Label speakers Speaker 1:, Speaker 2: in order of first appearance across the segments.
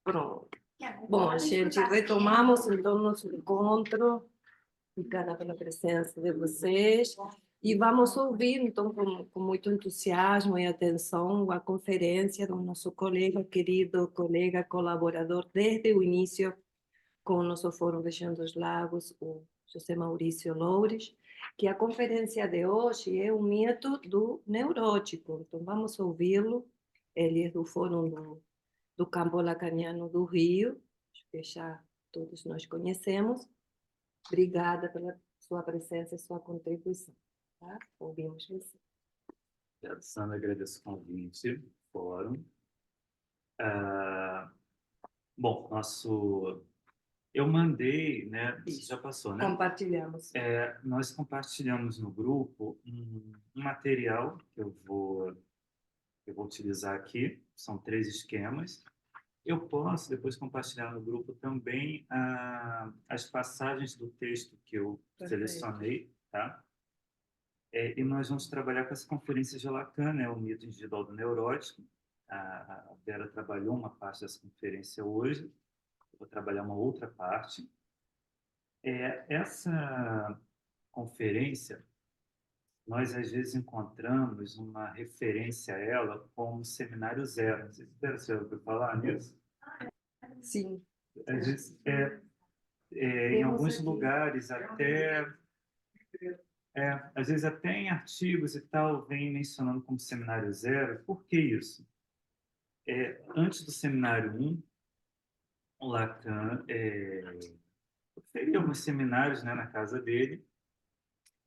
Speaker 1: Pronto. Bom, gente, retomamos então nosso encontro. Obrigada pela presença de vocês. E vamos ouvir, então, com muito entusiasmo e atenção, a conferência do nosso colega, querido colega, colaborador desde o início com o nosso Fórum Região dos Lagos, o José Maurício Loures, que a conferência de hoje é o mito do neurótico. Então, vamos ouvi-lo. Ele é do Fórum do Campo Lacaniano do Rio, que já todos nós conhecemos. Obrigada pela sua presença e sua contribuição. Tá? Ouvimos você.
Speaker 2: Sandra, agradeço o convite, fórum. Bom, eu mandei, né?
Speaker 1: Isso.
Speaker 2: Já passou, né?
Speaker 1: Compartilhamos.
Speaker 2: Nós compartilhamos no grupo um material que eu vou utilizar aqui. São 3 esquemas. Eu posso depois compartilhar no grupo também as passagens do texto que eu selecionei, tá? E nós vamos trabalhar com essa conferência de Lacan, né, o mito individual do neurótico. A Vera trabalhou uma parte dessa conferência hoje, eu vou trabalhar uma outra parte. Essa conferência, nós às vezes encontramos uma referência a ela como Seminário Zero. Não sei se Vera, você já ouviu falar nisso?
Speaker 1: Sim.
Speaker 2: Às vezes, em alguns lugares às vezes até em artigos e tal, vem mencionando como Seminário Zero. Por que isso? Antes do Seminário 1, o Lacan fez alguns seminários, né, na casa dele,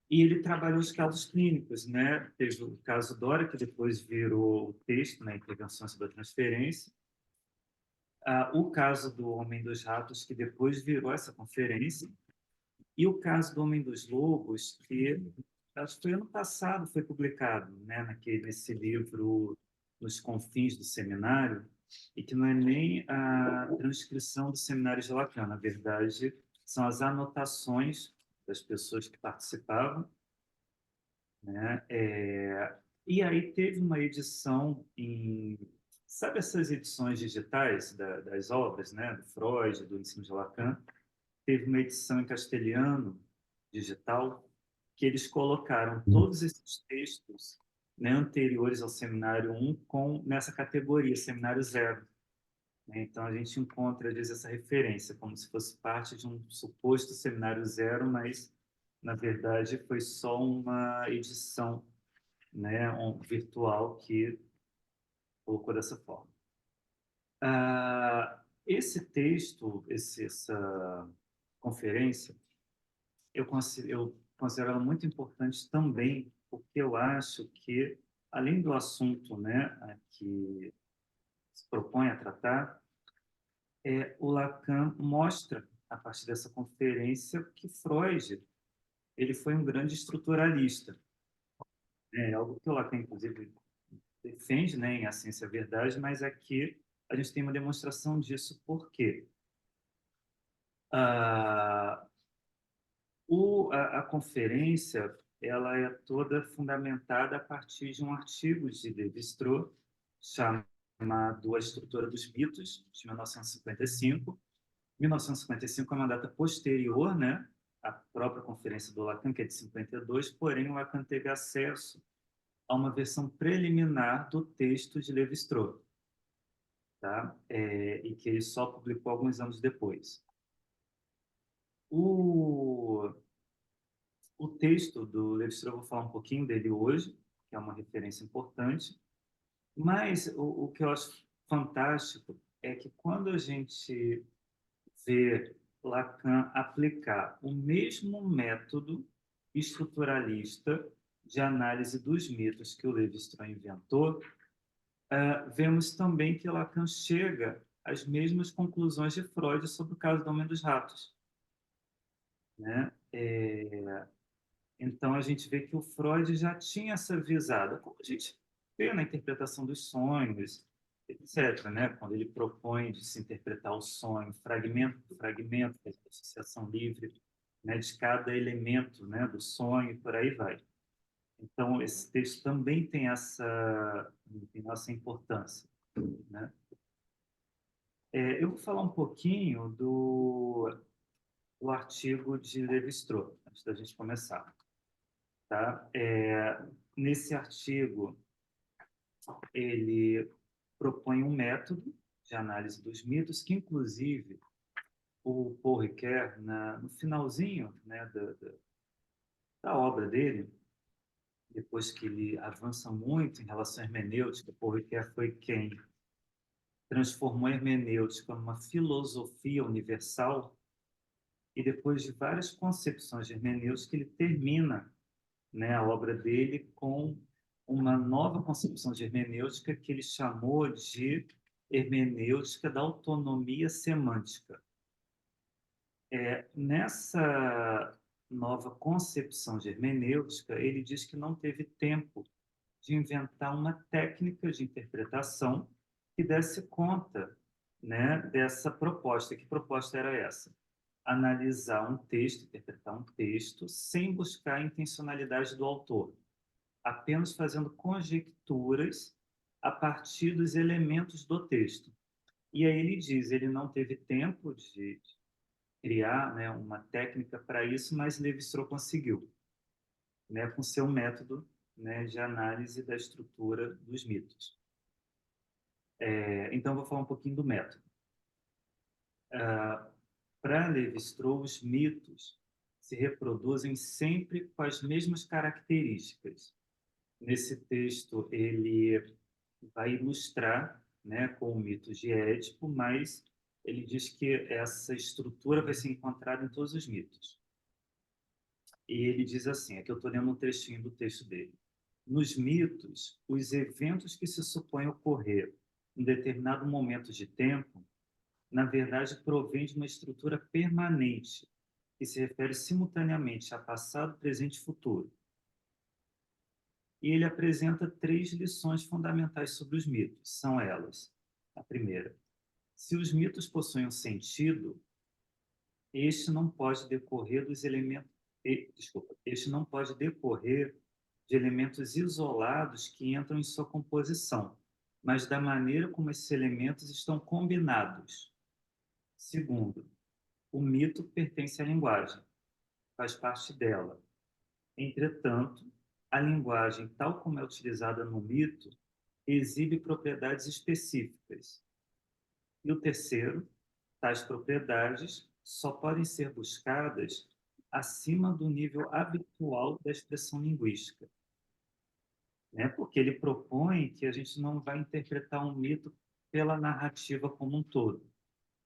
Speaker 2: e ele trabalhou os casos clínicos, né? Teve o caso Dora, que depois virou o texto, né, Intervenção sobre a Transferência. O caso do Homem dos Ratos, que depois virou essa conferência. E o caso do Homem dos Lobos, que acho que foi ano passado, foi publicado, né, nesse livro Nos Confins do Seminário, e que não é nem a transcrição do Seminário de Lacan, na verdade, são as anotações das pessoas que participavam, né? E aí teve uma edição sabe essas edições digitais das obras, né, do Freud, do ensino de Lacan? Teve uma edição em castelhano, digital, que eles colocaram todos esses textos, né, anteriores ao Seminário 1 nessa categoria, Seminário Zero. Então, a gente encontra, às vezes, essa referência, como se fosse parte de um suposto Seminário Zero, mas, na verdade, foi só uma edição, né, virtual que colocou dessa forma. Esse texto, essa conferência, eu considero ela muito importante também, porque eu acho que, além do assunto, né, que se propõe a tratar, o Lacan mostra, a partir dessa conferência, que Freud ele foi um grande estruturalista. É algo que o Lacan, inclusive, defende, né, em A Ciência e a Verdade, mas aqui a gente tem uma demonstração disso. Por quê? A conferência ela é toda fundamentada a partir de um artigo de Lévi-Strauss chamado A Estrutura dos Mitos, de 1955. 1955 é uma data posterior, né, à própria conferência do Lacan, que é de 52, porém o Lacan teve acesso a uma versão preliminar do texto de Lévi-Strauss, tá? E que ele só publicou alguns anos depois. O texto do Lévi-Strauss, eu vou falar um pouquinho dele hoje, que é uma referência importante, mas o que eu acho fantástico é que quando a gente vê Lacan aplicar o mesmo método estruturalista de análise dos mitos que o Lévi-Strauss inventou, vemos também que Lacan chega às mesmas conclusões de Freud sobre o caso do Homem dos Ratos, né? Então, a gente vê que o Freud já tinha essa visada, como a gente vê na interpretação dos sonhos, etc., né? Quando ele propõe de se interpretar o sonho, fragmento por fragmento, da associação livre, né, de cada elemento, né, do sonho, e por aí vai. Então, esse texto também tem essa importância, né? Eu vou falar um pouquinho do artigo de Levi-Strauss, antes da gente começar, tá? Nesse artigo, ele propõe um método de análise dos mitos, que, inclusive, o Paul Ricoeur, no finalzinho, né, da obra dele, depois que ele avança muito em relação à hermenêutica, Paul Ricoeur foi quem transformou a hermenêutica numa filosofia universal, e depois de várias concepções de hermenêutica, ele termina, né, a obra dele com uma nova concepção de hermenêutica que ele chamou de hermenêutica da autonomia semântica. Nessa nova concepção de hermenêutica, ele diz que não teve tempo de inventar uma técnica de interpretação que desse conta, né, dessa proposta. Que proposta era essa? Analisar um texto, interpretar um texto, sem buscar a intencionalidade do autor, apenas fazendo conjecturas a partir dos elementos do texto. E aí ele diz, ele não teve tempo de criar, né, uma técnica para isso, mas Levi-Strauss conseguiu, né, com seu método, né, de análise da estrutura dos mitos. Então, vou falar um pouquinho do método. Para Levi-Strauss, os mitos se reproduzem sempre com as mesmas características. Nesse texto, ele vai ilustrar, né, com o mito de Édipo, mas ele diz que essa estrutura vai ser encontrada em todos os mitos. E ele diz assim, aqui eu estou lendo um trechinho do texto dele. Nos mitos, os eventos que se supõem ocorrer em determinado momento de tempo, na verdade, provém de uma estrutura permanente, que se refere simultaneamente a passado, presente e futuro. E ele apresenta 3 lições fundamentais sobre os mitos. São elas: a primeira, se os mitos possuem um sentido, este não pode decorrer dos elementos, este não pode decorrer de elementos isolados que entram em sua composição, mas da maneira como esses elementos estão combinados. Segundo, o mito pertence à linguagem, faz parte dela. Entretanto, a linguagem, tal como é utilizada no mito, exibe propriedades específicas. E o terceiro, tais propriedades só podem ser buscadas acima do nível habitual da expressão linguística, né? Porque ele propõe que a gente não vai interpretar um mito pela narrativa como um todo,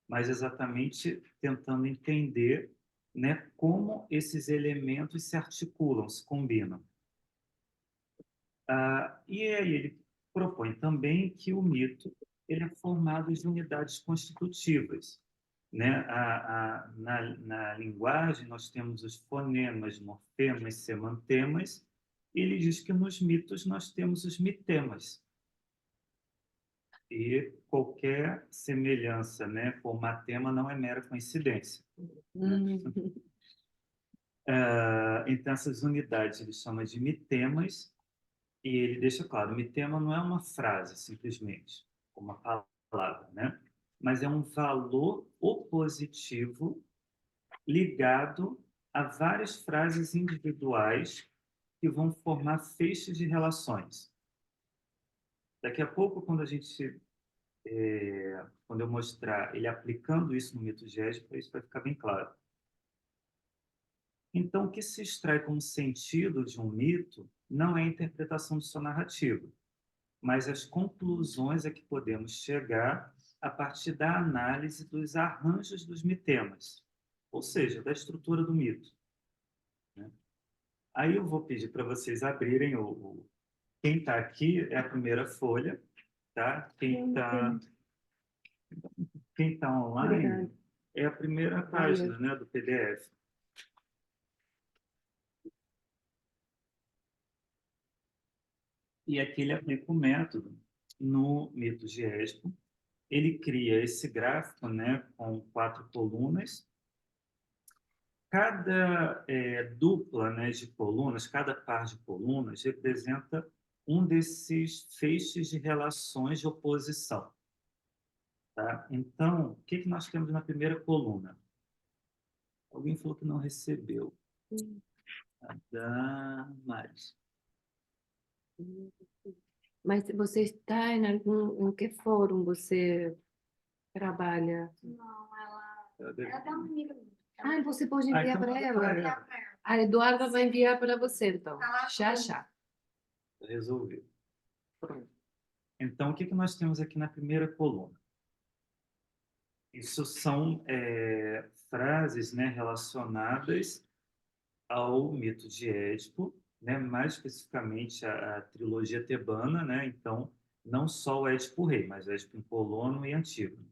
Speaker 2: mas exatamente tentando entender, né, como esses elementos se articulam, se combinam. E aí ele propõe também que o mito ele é formado de unidades constitutivas, né? Na linguagem, nós temos os fonemas, morfemas, semantemas. Ele diz que nos mitos nós temos os mitemas. E qualquer semelhança, né, com o matema não é mera coincidência, né? Então, essas unidades ele chama de mitemas, e ele deixa claro, mitema não é uma frase, simplesmente, uma palavra, né? Mas é um valor opositivo ligado a várias frases individuais que vão formar feixes de relações. Daqui a pouco, quando eu mostrar ele aplicando isso no mito de Édipo, isso vai ficar bem claro. Então, o que se extrai como sentido de um mito não é a interpretação de sua narrativa, mas as conclusões a que podemos chegar a partir da análise dos arranjos dos mitemas, ou seja, da estrutura do mito, né? Aí eu vou pedir para vocês abrirem quem está aqui é a primeira folha, tá? Quem tá online
Speaker 1: Obrigada.
Speaker 2: é a primeira página, né, do PDF. E aqui ele aplica o método no mito de Éspo. Ele cria esse gráfico, né, com 4 colunas. cada dupla, né, de colunas, cada par de colunas representa um desses feixes de relações de oposição, tá? Então, o que que nós temos na primeira coluna? Alguém falou que não recebeu. Damares.
Speaker 1: Mas você está em que fórum você trabalha?
Speaker 3: Ela tá um livro.
Speaker 1: Ah, você pode enviar
Speaker 2: então
Speaker 1: para
Speaker 2: manda
Speaker 1: ela.
Speaker 2: pra ela.
Speaker 1: A Eduarda vai enviar para você, então.
Speaker 3: Tá
Speaker 1: Já, já.
Speaker 2: Resolveu.
Speaker 1: Pronto.
Speaker 2: Então, o que que nós temos aqui na primeira coluna? Isso são frases, né, relacionadas ao mito de Édipo, né, mais especificamente a trilogia tebana, né, então não só o Édipo Rei, mas o Édipo em Colono e Antígono.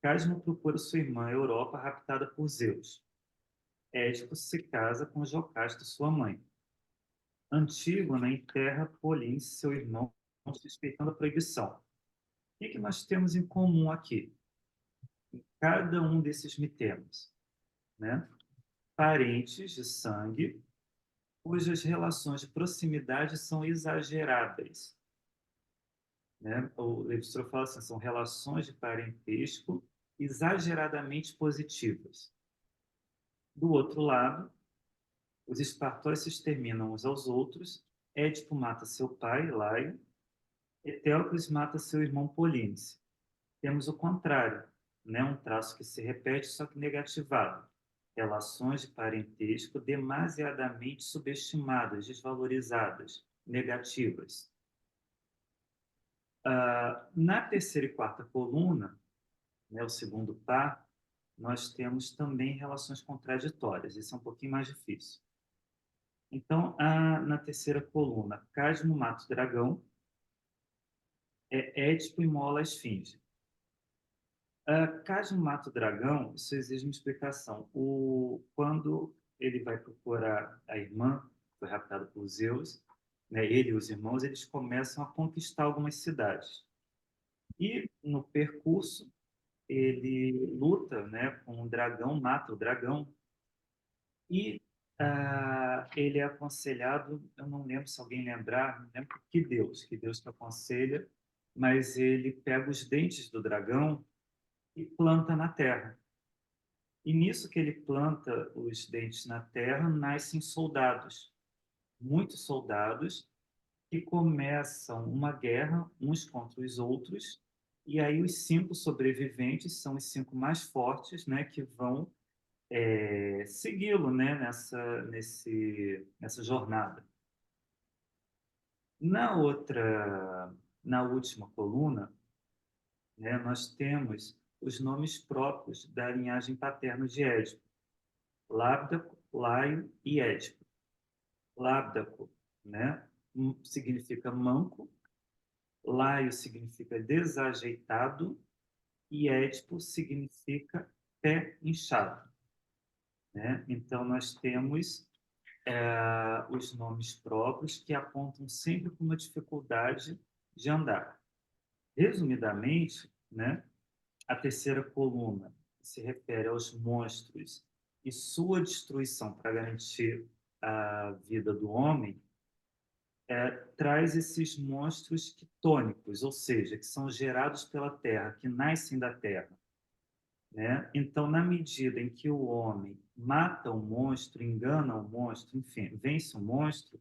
Speaker 2: Cadmo procura sua irmã Europa raptada por Zeus. Édipo se casa com Jocasta, sua mãe. Antígona enterra Polinice, seu irmão, suspeitando a proibição. O que que nós temos em comum aqui? Em cada um desses mitemas, né? Parentes de sangue cujas relações de proximidade são exageradas, né? O Levi-Strauss fala assim, são relações de parentesco exageradamente positivas. Do outro lado, os espartóis se exterminam uns aos outros, Édipo mata seu pai, Laio, Eteocles mata seu irmão Polínice. Temos o contrário, né? Um traço que se repete, só que negativado. Relações de parentesco demasiadamente subestimadas, desvalorizadas, negativas. Na terceira e quarta coluna, né, o segundo par, nós temos também relações contraditórias. Isso é um pouquinho mais difícil. Então, na terceira coluna, Cadmo mata o dragão, Édipo imola a esfinge. Cadmo mata o dragão, isso exige uma explicação. Quando ele vai procurar a irmã, que foi raptada por Zeus, né, ele e os irmãos, eles começam a conquistar algumas cidades. E, no percurso, ele luta, né, com o dragão, mata o dragão, e ele é aconselhado, eu não lembro se alguém lembrar, não lembro que Deus que aconselha, mas ele pega os dentes do dragão e planta na terra. E nisso que ele planta os dentes na terra, nascem soldados, muitos soldados, que começam uma guerra uns contra os outros, e aí os 5 sobreviventes são os 5 mais fortes, né, que vão segui-lo, né, nessa jornada. Na última coluna, né, nós temos os nomes próprios da linhagem paterna de Édipo: Lábdaco, Laio e Édipo. Lábdaco, né, significa manco, Laio significa desajeitado e Édipo significa pé inchado, né? Então, nós temos os nomes próprios que apontam sempre para uma dificuldade de andar. Resumidamente, né, a terceira coluna se refere aos monstros e sua destruição para garantir a vida do homem, traz esses monstros quitônicos, ou seja, que são gerados pela terra, que nascem da terra, né? Então, na medida em que o homem mata o monstro, engana o monstro, enfim, vence o monstro,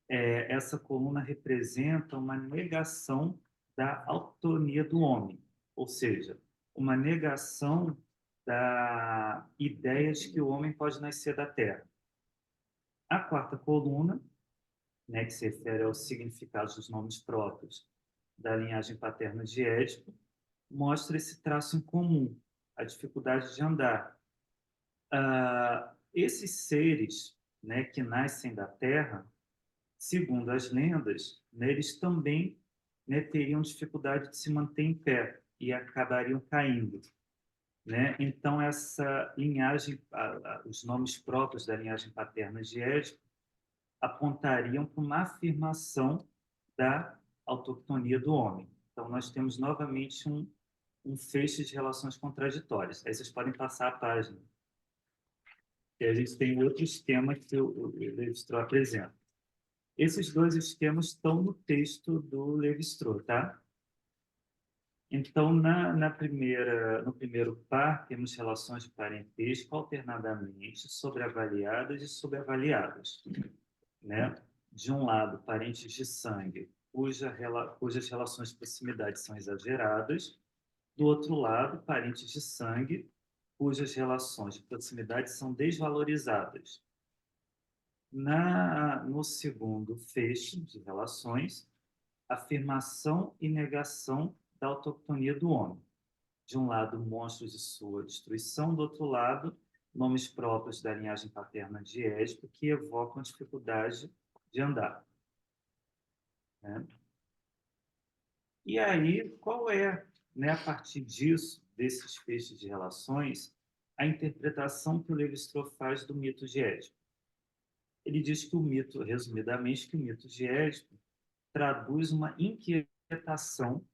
Speaker 2: essa coluna representa uma negação da autonomia do homem, ou seja, uma negação da ideia de que o homem pode nascer da terra. A quarta coluna, né, que se refere aos significados dos nomes próprios da linhagem paterna de Édipo, mostra esse traço em comum, a dificuldade de andar. Esses seres, né, que nascem da terra, segundo as lendas, né, eles também, né, teriam dificuldade de se manter em pé e acabariam caindo, né? Então, essa linhagem, os nomes próprios da linhagem paterna de Édipo apontariam para uma afirmação da autoctonia do homem. Então, nós temos novamente um feixe de relações contraditórias. Aí vocês podem passar a página. E a gente tem outro esquema que o Levi-Strauss apresenta. Esses dois esquemas estão no texto do Levi-Strauss, tá? Então, no primeiro par, temos relações de parentesco alternadamente sobreavaliadas e subavaliadas, né? De um lado, parentes de sangue, cujas relações de proximidade são exageradas. Do outro lado, parentes de sangue, cujas relações de proximidade são desvalorizadas. No segundo feixe de relações, afirmação e negação da autoctonia do homem. De um lado, monstros de sua destruição, do outro lado, nomes próprios da linhagem paterna de Édipo que evocam a dificuldade de andar, né? E aí, qual é, né, a partir disso, desses feixes de relações, a interpretação que o Levi-Strauss faz do mito de Édipo? Ele diz que o mito, resumidamente, que o mito de Édipo traduz uma inquietação,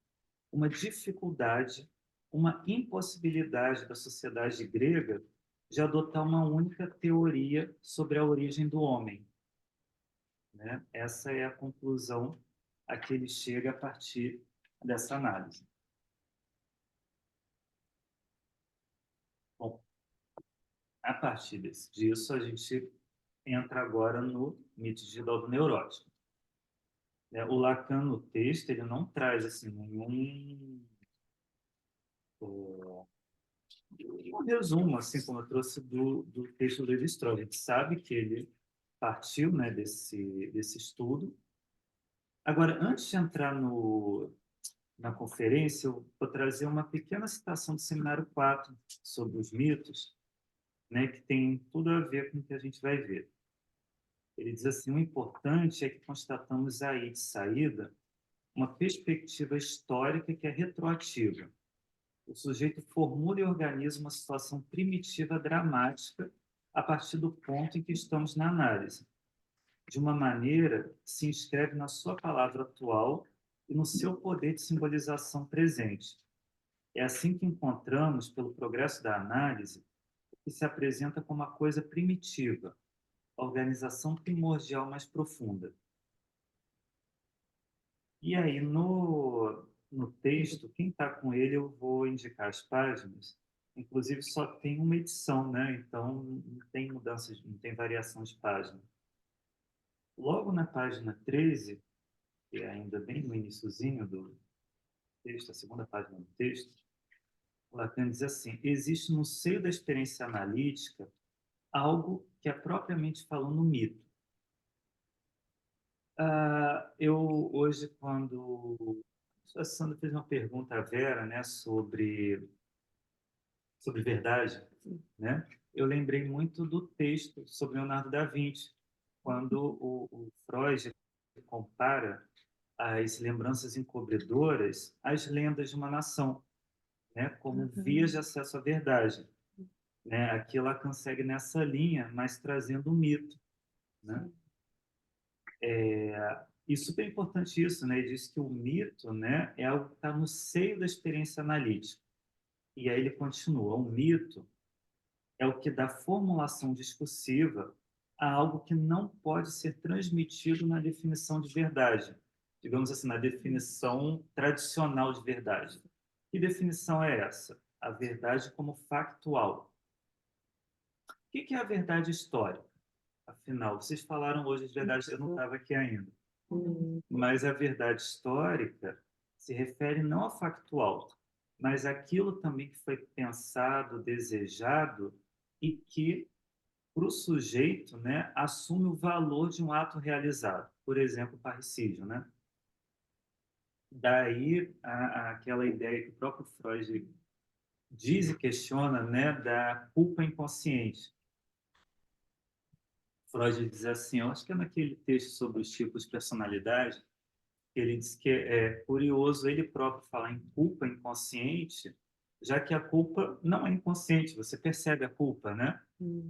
Speaker 2: uma dificuldade, uma impossibilidade da sociedade grega de adotar uma única teoria sobre a origem do homem, né? Essa é a conclusão a que ele chega a partir dessa análise. Bom, a partir disso, a gente entra agora no mito de Dido neurótico. O Lacan, no texto, ele não traz assim, nenhum um resumo, assim como eu trouxe do texto do Levi-Strauss. A gente sabe que ele partiu, né, desse estudo. Agora, antes de entrar na conferência, eu vou trazer uma pequena citação do Seminário 4 sobre os mitos, né, que tem tudo a ver com o que a gente vai ver. Ele diz assim: o importante é que constatamos aí, de saída, uma perspectiva histórica que é retroativa. O sujeito formula e organiza uma situação primitiva dramática a partir do ponto em que estamos na análise, de uma maneira que se inscreve na sua palavra atual e no seu poder de simbolização presente. É assim que encontramos, pelo progresso da análise, o que se apresenta como uma coisa primitiva, a organização primordial mais profunda. E aí, no texto, quem está com ele, eu vou indicar as páginas. Inclusive, só tem uma edição, né? Então, não tem mudanças, não tem variação de página. Logo na página 13, que é ainda bem no iniciozinho do texto, a segunda página do texto, Lacan diz assim: existe no seio da experiência analítica algo que é propriamente falando mito. Eu hoje, quando a Sandra fez uma pergunta à Vera, né, sobre verdade, né? Eu lembrei muito do texto sobre Leonardo da Vinci, quando o Freud compara as lembranças encobridoras às lendas de uma nação, né, como vias de acesso à verdade, né? Aqui ela consegue nessa linha, mas trazendo um mito, né? E super importante isso, né? Ele diz que o mito, né, é algo que está no seio da experiência analítica. E aí ele continua: um mito é o que dá formulação discursiva a algo que não pode ser transmitido na definição de verdade. Digamos assim, na definição tradicional de verdade. Que definição é essa? A verdade como factual. O que é a verdade histórica? Afinal, vocês falaram hoje de verdade, eu não estava aqui ainda. Mas a verdade histórica se refere não ao factual, mas àquilo também que foi pensado, desejado e que, para o sujeito, né, assume o valor de um ato realizado. Por exemplo, o parricídio, né? Daí aquela ideia que o próprio Freud diz e questiona, né, da culpa inconsciente. Freud diz assim, eu acho que é naquele texto sobre os tipos de personalidade, ele diz que é curioso ele próprio falar em culpa inconsciente, já que a culpa não é inconsciente, você percebe a culpa, né?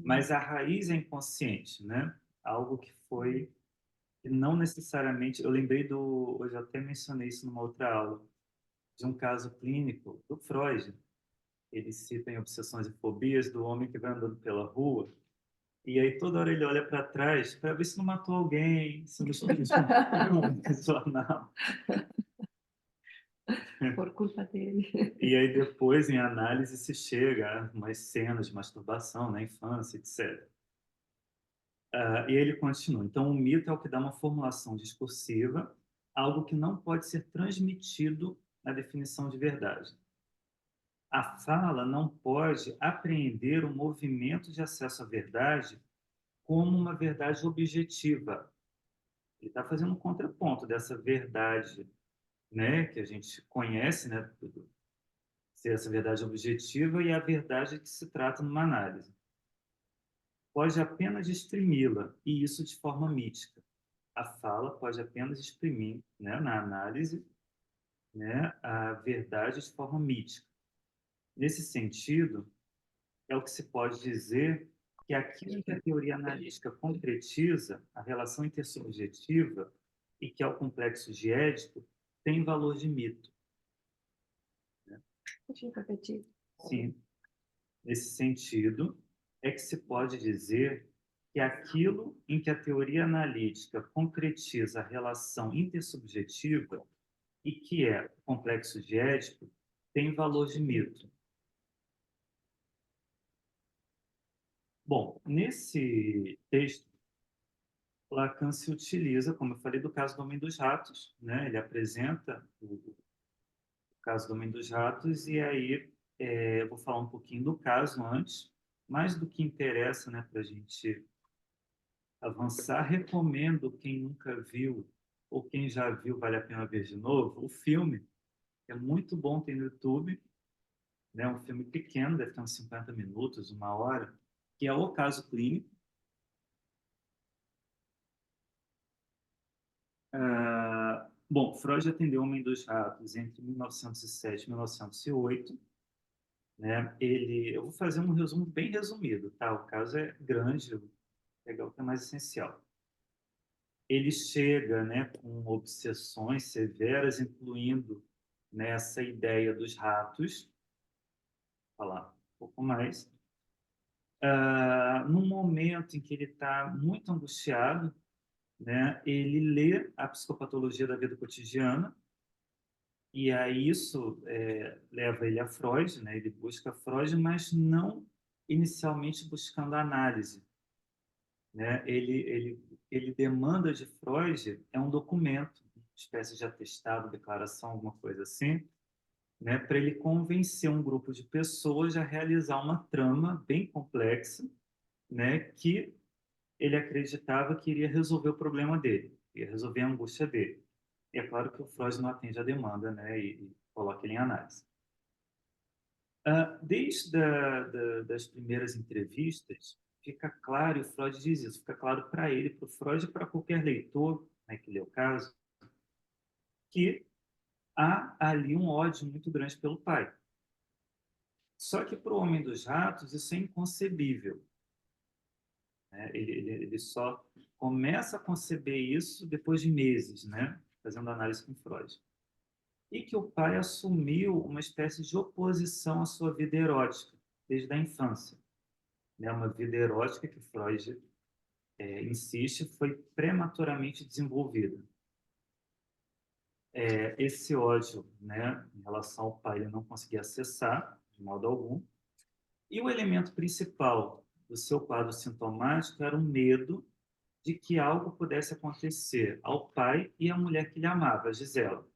Speaker 2: Mas a raiz é inconsciente, né? Algo que foi, que não necessariamente... Eu lembrei hoje eu até mencionei isso numa outra aula, de um caso clínico do Freud. Ele cita em Obsessões e Fobias do homem que vai andando pela rua E aí toda hora ele olha para trás para ver se não matou alguém, se não explodiu um jornal.
Speaker 1: Por culpa dele.
Speaker 2: E aí depois, em análise, se chega a umas cenas de masturbação na infância, etc. E ele continua. Então, o mito é o que dá uma formulação discursiva, algo que não pode ser transmitido na definição de verdade. A fala não pode apreender o movimento de acesso à verdade como uma verdade objetiva. Ele está fazendo um contraponto dessa verdade, né, que a gente conhece, né, ser essa verdade objetiva e a verdade que se trata numa análise. Pode apenas exprimi-la, e isso de forma mítica. A fala pode apenas exprimir, né, na análise, né, a verdade de forma mítica. Nesse sentido, é o que se pode dizer que aquilo que a teoria analítica concretiza, a relação intersubjetiva, e que é o complexo de Édipo, tem valor de mito.
Speaker 1: Deixa eu repetir.
Speaker 2: Sim, nesse sentido, é que se pode dizer que aquilo em que a teoria analítica concretiza a relação intersubjetiva e que é o complexo de Édipo tem valor de mito. Bom, nesse texto, Lacan se utiliza, como eu falei, do caso do Homem dos Ratos, né? Ele apresenta o caso do Homem dos Ratos e aí eu vou falar um pouquinho do caso antes, mais do que interessa, né, para a gente avançar. Recomendo quem nunca viu ou quem já viu, vale a pena ver de novo, o filme, que é muito bom, tem no YouTube, né? Um filme pequeno, deve ter uns 50 minutos, uma hora, que é O Caso Clínico. Bom, Freud atendeu o Homem dos Ratos entre 1907 e 1908. Né? Eu vou fazer um resumo bem resumido, tá? O caso é grande, eu vou pegar o que é mais essencial. Ele chega, né, com obsessões severas, incluindo nessa ideia dos ratos, vou falar um pouco mais. Num momento em que ele está muito angustiado, né, ele lê a psicopatologia da vida cotidiana, e aí isso leva ele a Freud, né? Ele busca Freud, mas não inicialmente buscando análise, né? Ele demanda de Freud um documento, uma espécie de atestado, declaração, alguma coisa assim, né? Para ele convencer um grupo de pessoas a realizar uma trama bem complexa, né? Que ele acreditava que iria resolver o problema dele, ia resolver a angústia dele. E é claro que o Freud não atende à demanda, né? E coloca ele em análise. Desde das primeiras entrevistas, fica claro, e o Freud diz isso, fica claro para ele, para o Freud e para qualquer leitor, né, que lê o caso, que há ali um ódio muito grande pelo pai. Só que para o Homem dos Ratos isso é inconcebível. Né? Ele só começa a conceber isso depois de meses, né, fazendo análise com Freud. E que o pai assumiu uma espécie de oposição à sua vida erótica, desde a infância. Né? Uma vida erótica que Freud insiste foi prematuramente desenvolvida. Esse ódio, né, em relação ao pai, ele não conseguia acessar de modo algum. E o elemento principal do seu quadro sintomático era o medo de que algo pudesse acontecer ao pai e à mulher que ele amava, a Gisela.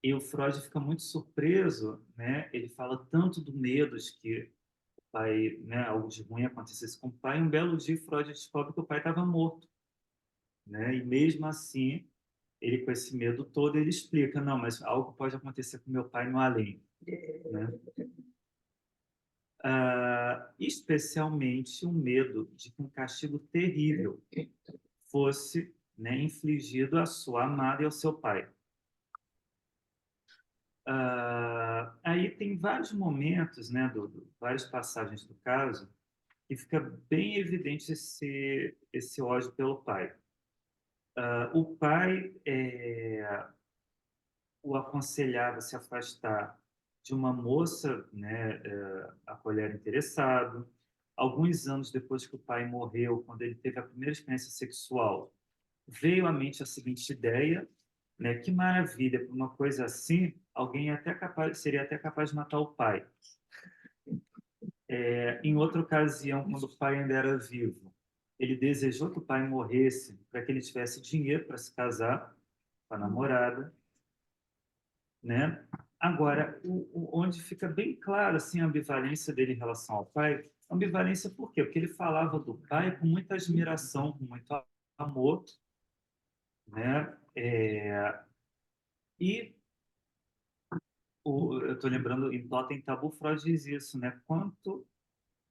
Speaker 2: E o Freud fica muito surpreso, né? Ele fala tanto do medo de que o pai, né, algo de ruim acontecesse com o pai. Um belo dia, Freud descobre que o pai estava morto, né? E mesmo assim, ele com esse medo todo, ele explica, não, mas algo pode acontecer com meu pai no além, né? Especialmente o medo de que um castigo terrível fosse, né, infligido à sua amada e ao seu pai. Aí tem vários momentos, né, várias passagens do caso, que fica bem evidente esse ódio pelo pai. O pai o aconselhava a se afastar de uma moça, né, a qual ele era interessado, alguns anos depois que o pai morreu, quando ele teve a primeira experiência sexual, veio à mente a seguinte ideia, né? Que maravilha, por uma coisa assim, alguém seria até capaz de matar o pai. Em outra ocasião, quando o pai ainda era vivo, ele desejou que o pai morresse para que ele tivesse dinheiro para se casar com a namorada, né? Agora, onde fica bem claro assim, a ambivalência dele em relação ao pai, ambivalência por quê? Porque ele falava do pai com muita admiração, com muito amor, né? E eu estou lembrando, em Totem Tabu, Freud diz isso, né? Quanto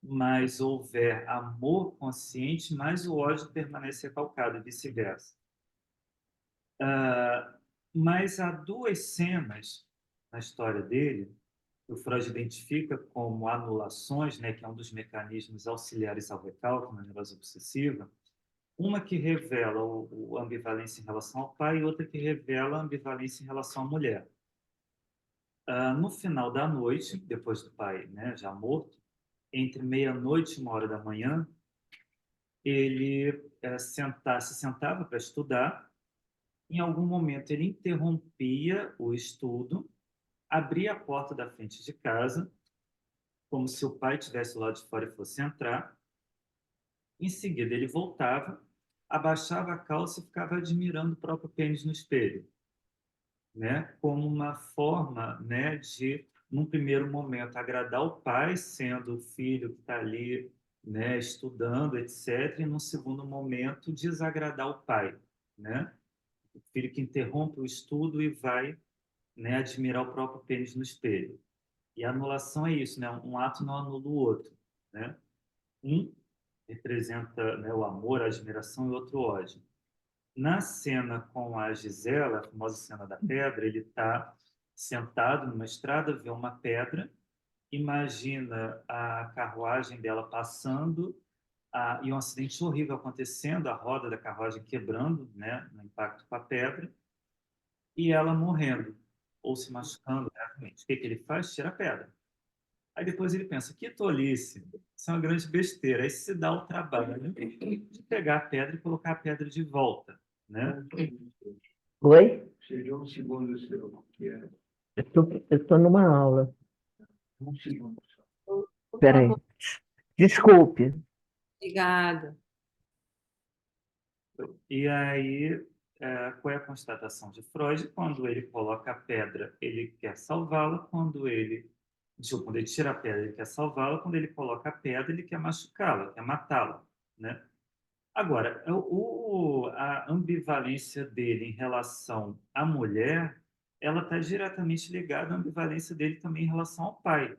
Speaker 2: mais houver amor consciente, mais o ódio permanece recalcado, e vice-versa. Mas há duas cenas na história dele que o Freud identifica como anulações, né, que é um dos mecanismos auxiliares ao recalque na neurose obsessiva, uma que revela a ambivalência em relação ao pai e outra que revela a ambivalência em relação à mulher. No final da noite, depois do pai, né, já morto, entre meia-noite e 1 hora da manhã, ele se sentava para estudar. Em algum momento, ele interrompia o estudo, abria a porta da frente de casa, como se o pai estivesse lá de fora e fosse entrar. Em seguida, ele voltava, abaixava a calça e ficava admirando o próprio pênis no espelho, né? Como uma forma, né, de, num primeiro momento, agradar o pai, sendo o filho que está ali, né, estudando, etc., e num segundo momento, desagradar o pai, né? O filho que interrompe o estudo e vai, né, admirar o próprio pênis no espelho. E a anulação é isso, né? Um ato não anula o outro, né? Um representa, né, o amor, a admiração, e outro o ódio. Na cena com a Gisela, a famosa cena da pedra, ele está sentado numa estrada, vê uma pedra, imagina a carruagem dela passando e um acidente horrível acontecendo, a roda da carruagem quebrando, né, no impacto com a pedra, e ela morrendo ou se machucando gravemente. O que ele faz? Tira a pedra. Aí depois ele pensa, que tolice, isso é uma grande besteira. Aí se dá o trabalho de pegar a pedra e colocar a pedra de volta, né?
Speaker 4: Oi?
Speaker 5: Seria um segundo seu, que é
Speaker 4: Eu tô numa aula.
Speaker 5: um segundo só.
Speaker 1: Por
Speaker 4: Peraí.
Speaker 1: favor,
Speaker 4: Desculpe.
Speaker 1: obrigada.
Speaker 2: E aí, qual é a constatação de Freud? Quando ele coloca a pedra, ele quer salvá-la. Quando ele tira a pedra, ele quer salvá-la. Quando ele coloca a pedra, ele quer machucá-la, quer matá-la, né? Agora, a ambivalência dele em relação à mulher, ela está diretamente ligada à ambivalência dele também em relação ao pai,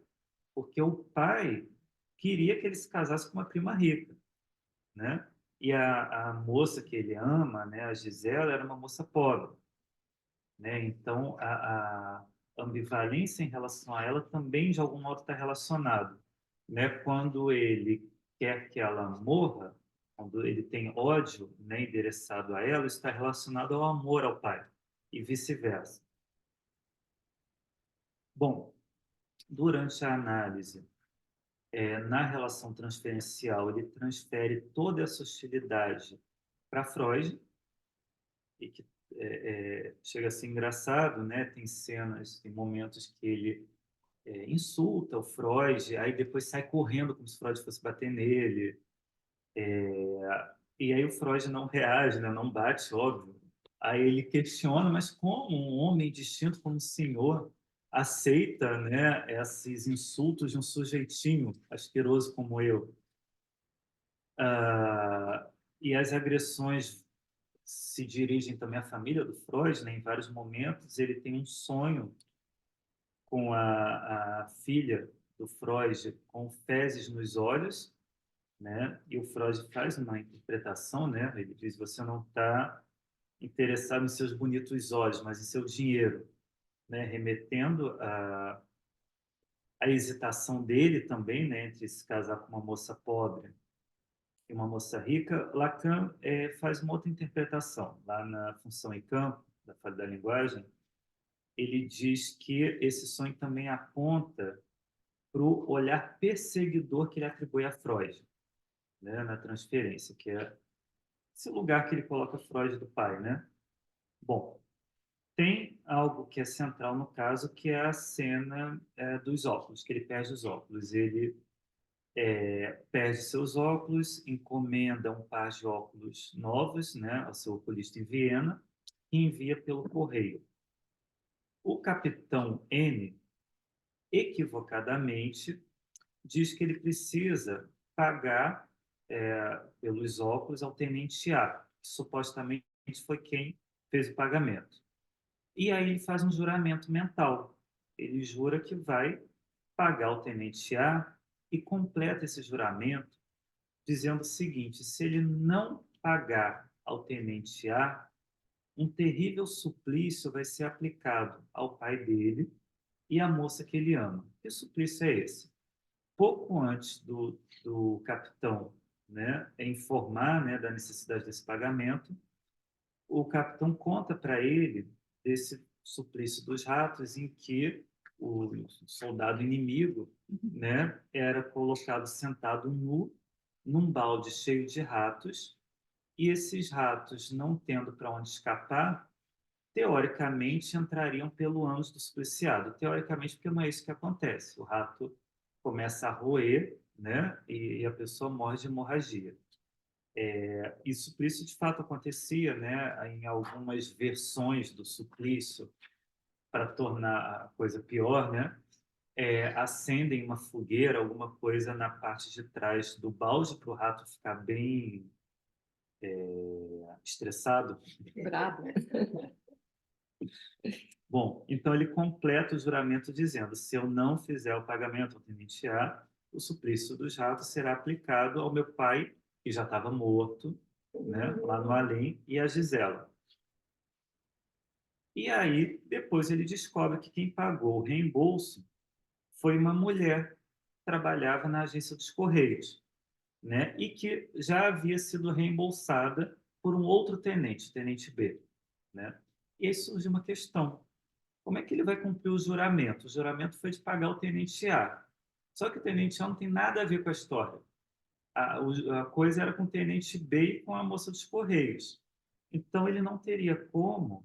Speaker 2: porque o pai queria que ele se casasse com uma prima rica, né? E a moça que ele ama, né, a Gisela, era uma moça pobre, né? Então, a ambivalência em relação a ela também, de algum modo, está relacionado, né? Quando ele quer que ela morra, quando ele tem ódio, né, endereçado a ela, está relacionado ao amor ao pai, e vice-versa. Bom, durante a análise, na relação transferencial, ele transfere toda essa hostilidade para Freud, e que chega a ser engraçado, né? Tem cenas, tem momentos que ele insulta o Freud, aí depois sai correndo como se o Freud fosse bater nele. E aí o Freud não reage, né? Não bate, óbvio. Aí ele questiona, mas como um homem distinto como o senhor aceita, né, esses insultos de um sujeitinho asqueroso como eu? E as agressões se dirigem também à família do Freud, né? Em vários momentos ele tem um sonho com a filha do Freud com fezes nos olhos, né? E o Freud faz uma interpretação, né? Ele diz: você não está interessado em seus bonitos olhos, mas em seu dinheiro, né? Remetendo a hesitação dele também, né? Entre se casar com uma moça pobre e uma moça rica. Lacan faz uma outra interpretação lá na Função e Campo da Falha da Linguagem. Ele diz que esse sonho também aponta para o olhar perseguidor que ele atribui a Freud, né, na transferência, que é esse lugar que ele coloca Freud do pai, né? Bom, tem algo que é central no caso, que é a cena dos óculos, que ele perde os óculos. Ele perde seus óculos, encomenda um par de óculos novos, né, ao seu oculista em Viena, e envia pelo correio. O capitão N, equivocadamente, diz que ele precisa pagar pelos óculos ao tenente A, que supostamente foi quem fez o pagamento. E aí ele faz um juramento mental. Ele jura que vai pagar o tenente A e completa esse juramento dizendo o seguinte: se ele não pagar ao tenente A, um terrível suplício vai ser aplicado ao pai dele e à moça que ele ama. Que suplício é esse? Pouco antes do capitão, né, informar, né, da necessidade desse pagamento, o capitão conta para ele desse suplício dos ratos em que o soldado inimigo, né, era colocado sentado nu num balde cheio de ratos, e esses ratos, não tendo para onde escapar, teoricamente entrariam pelo ânus do supliciado. Teoricamente, porque não é isso que acontece. O rato começa a roer, né, e a pessoa morre de hemorragia. E suplício de fato acontecia, né, em algumas versões do suplício, para tornar a coisa pior, né, acendem uma fogueira, alguma coisa na parte de trás do balde para o rato ficar bem estressado.
Speaker 1: Brabo.
Speaker 2: Bom, então ele completa o juramento dizendo: se eu não fizer o pagamento ao tenente A, o suplício dos ratos será aplicado ao meu pai, que já estava morto, né, lá no além, e a Gisela. E aí, depois ele descobre que quem pagou o reembolso foi uma mulher que trabalhava na agência dos Correios, né, e que já havia sido reembolsada por um outro tenente, tenente B, né? E aí surge uma questão: como é que ele vai cumprir o juramento? O juramento foi de pagar o tenente A. Só que o tenente A não tem nada a ver com a história. A coisa era com o tenente B e com a moça dos Correios. Então ele não teria como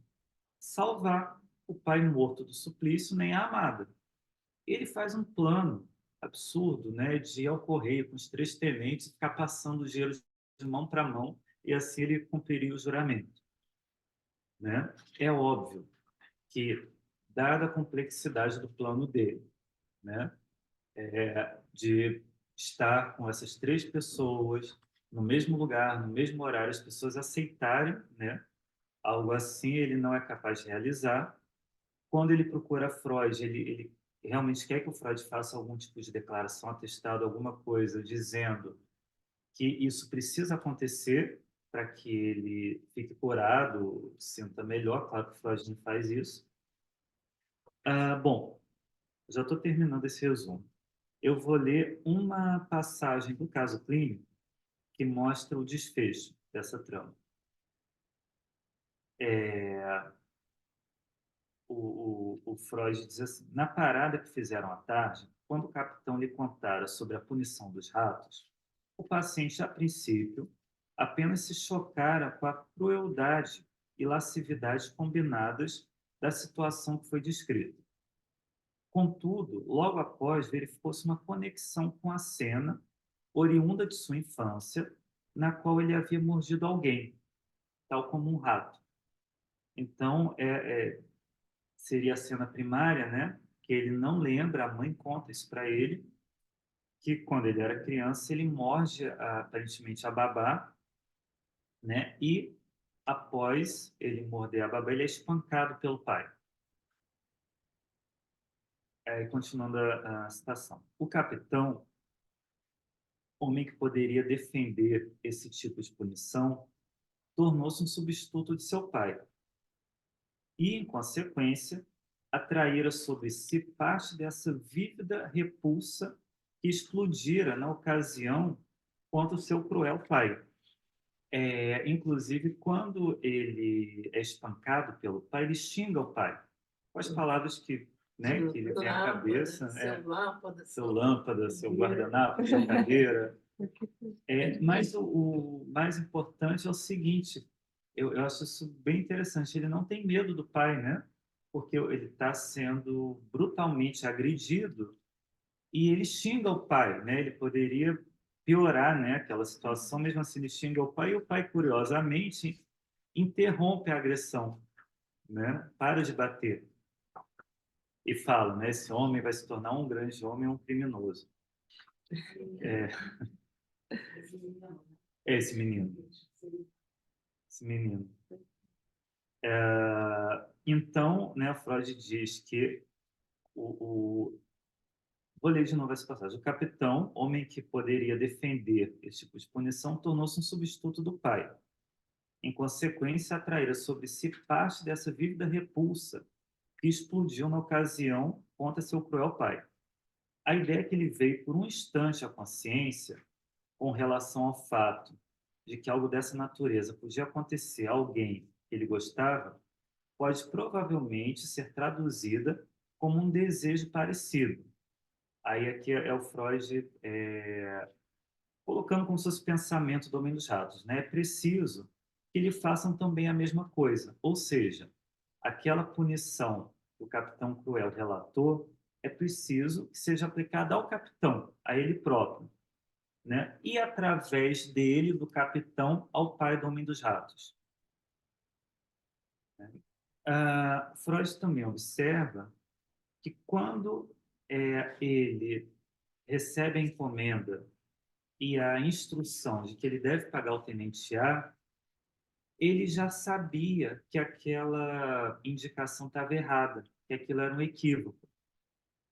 Speaker 2: salvar o pai morto do suplício nem a amada. Ele faz um plano absurdo, né, de ir ao correio com os três tenentes, ficar passando o dinheiro de mão para mão, e assim ele cumpriria o juramento, né? É óbvio que, dada a complexidade do plano dele, né, de estar com essas três pessoas no mesmo lugar, no mesmo horário, as pessoas aceitarem, né, algo assim ele não é capaz de realizar. Quando ele procura Freud, ele realmente quer que o Freud faça algum tipo de declaração, atestado, alguma coisa, dizendo que isso precisa acontecer para que ele fique curado, sinta melhor. Claro que o Freud não faz isso. Bom, já estou terminando esse resumo. Eu vou ler uma passagem do caso clínico que mostra o desfecho dessa trama. O Freud diz assim: na parada que fizeram à tarde, quando o capitão lhe contara sobre a punição dos ratos, o paciente, a princípio, apenas se chocara com a crueldade e lascividade combinadas da situação que foi descrita. Contudo, logo após, verificou-se uma conexão com a cena, oriunda de sua infância, na qual ele havia mordido alguém, tal como um rato. Então, seria a cena primária, né? Que ele não lembra, a mãe conta isso para ele, que quando ele era criança, ele morde aparentemente a babá, né? E após ele morder a babá, ele é espancado pelo pai. Continuando a citação. O capitão, homem que poderia defender esse tipo de punição, tornou-se um substituto de seu pai e, em consequência, atraíra sobre si parte dessa vívida repulsa que explodira na ocasião contra o seu cruel pai. Inclusive, quando ele é espancado pelo pai, ele xinga o pai, com as palavras que né? Que ele tem a cabeça,
Speaker 1: seu lâmpada,
Speaker 2: seu lâmpada, seu guardanapo, sua cadeira. Mas o mais importante é o seguinte, eu acho isso bem interessante, ele não tem medo do pai, né? Porque ele está sendo brutalmente agredido e ele xinga o pai, né? Ele poderia piorar, né, aquela situação, mesmo assim ele xinga o pai e o pai, curiosamente, interrompe a agressão, né? Para de bater e fala, né? Esse homem vai se tornar um grande homem, um criminoso. É, esse menino. Esse menino. Então, né, Freud diz que vou ler de novo essa passagem. O capitão, homem que poderia defender esse tipo de punição, tornou-se um substituto do pai. Em consequência, atraíra sobre si parte dessa vívida repulsa que explodiu na ocasião contra seu cruel pai. A ideia que lhe veio por um instante à consciência com relação ao fato de que algo dessa natureza podia acontecer a alguém que ele gostava, pode provavelmente ser traduzida como um desejo parecido. Aí aqui é o Freud colocando como se fosse pensamento do homem dos ratos, né? É preciso que lhe façam também a mesma coisa, ou seja, aquela punição que o capitão cruel relatou, é preciso que seja aplicada ao capitão, a ele próprio, né? E através dele, do capitão, ao pai do homem dos ratos. Né? Freud também observa que quando ele recebe a encomenda e a instrução de que ele deve pagar o tenente A, ele já sabia que aquela indicação estava errada, que aquilo era um equívoco.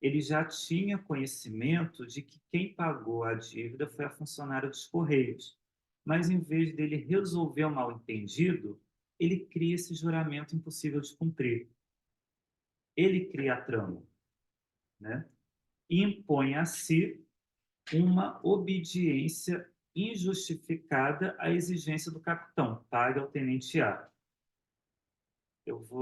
Speaker 2: Ele já tinha conhecimento de que quem pagou a dívida foi a funcionária dos Correios. Mas, em vez dele resolver o mal-entendido, ele cria esse juramento impossível de cumprir. Ele cria a trama, né? E impõe a si uma obediência injustificada à exigência do capitão, pague ao tenente A.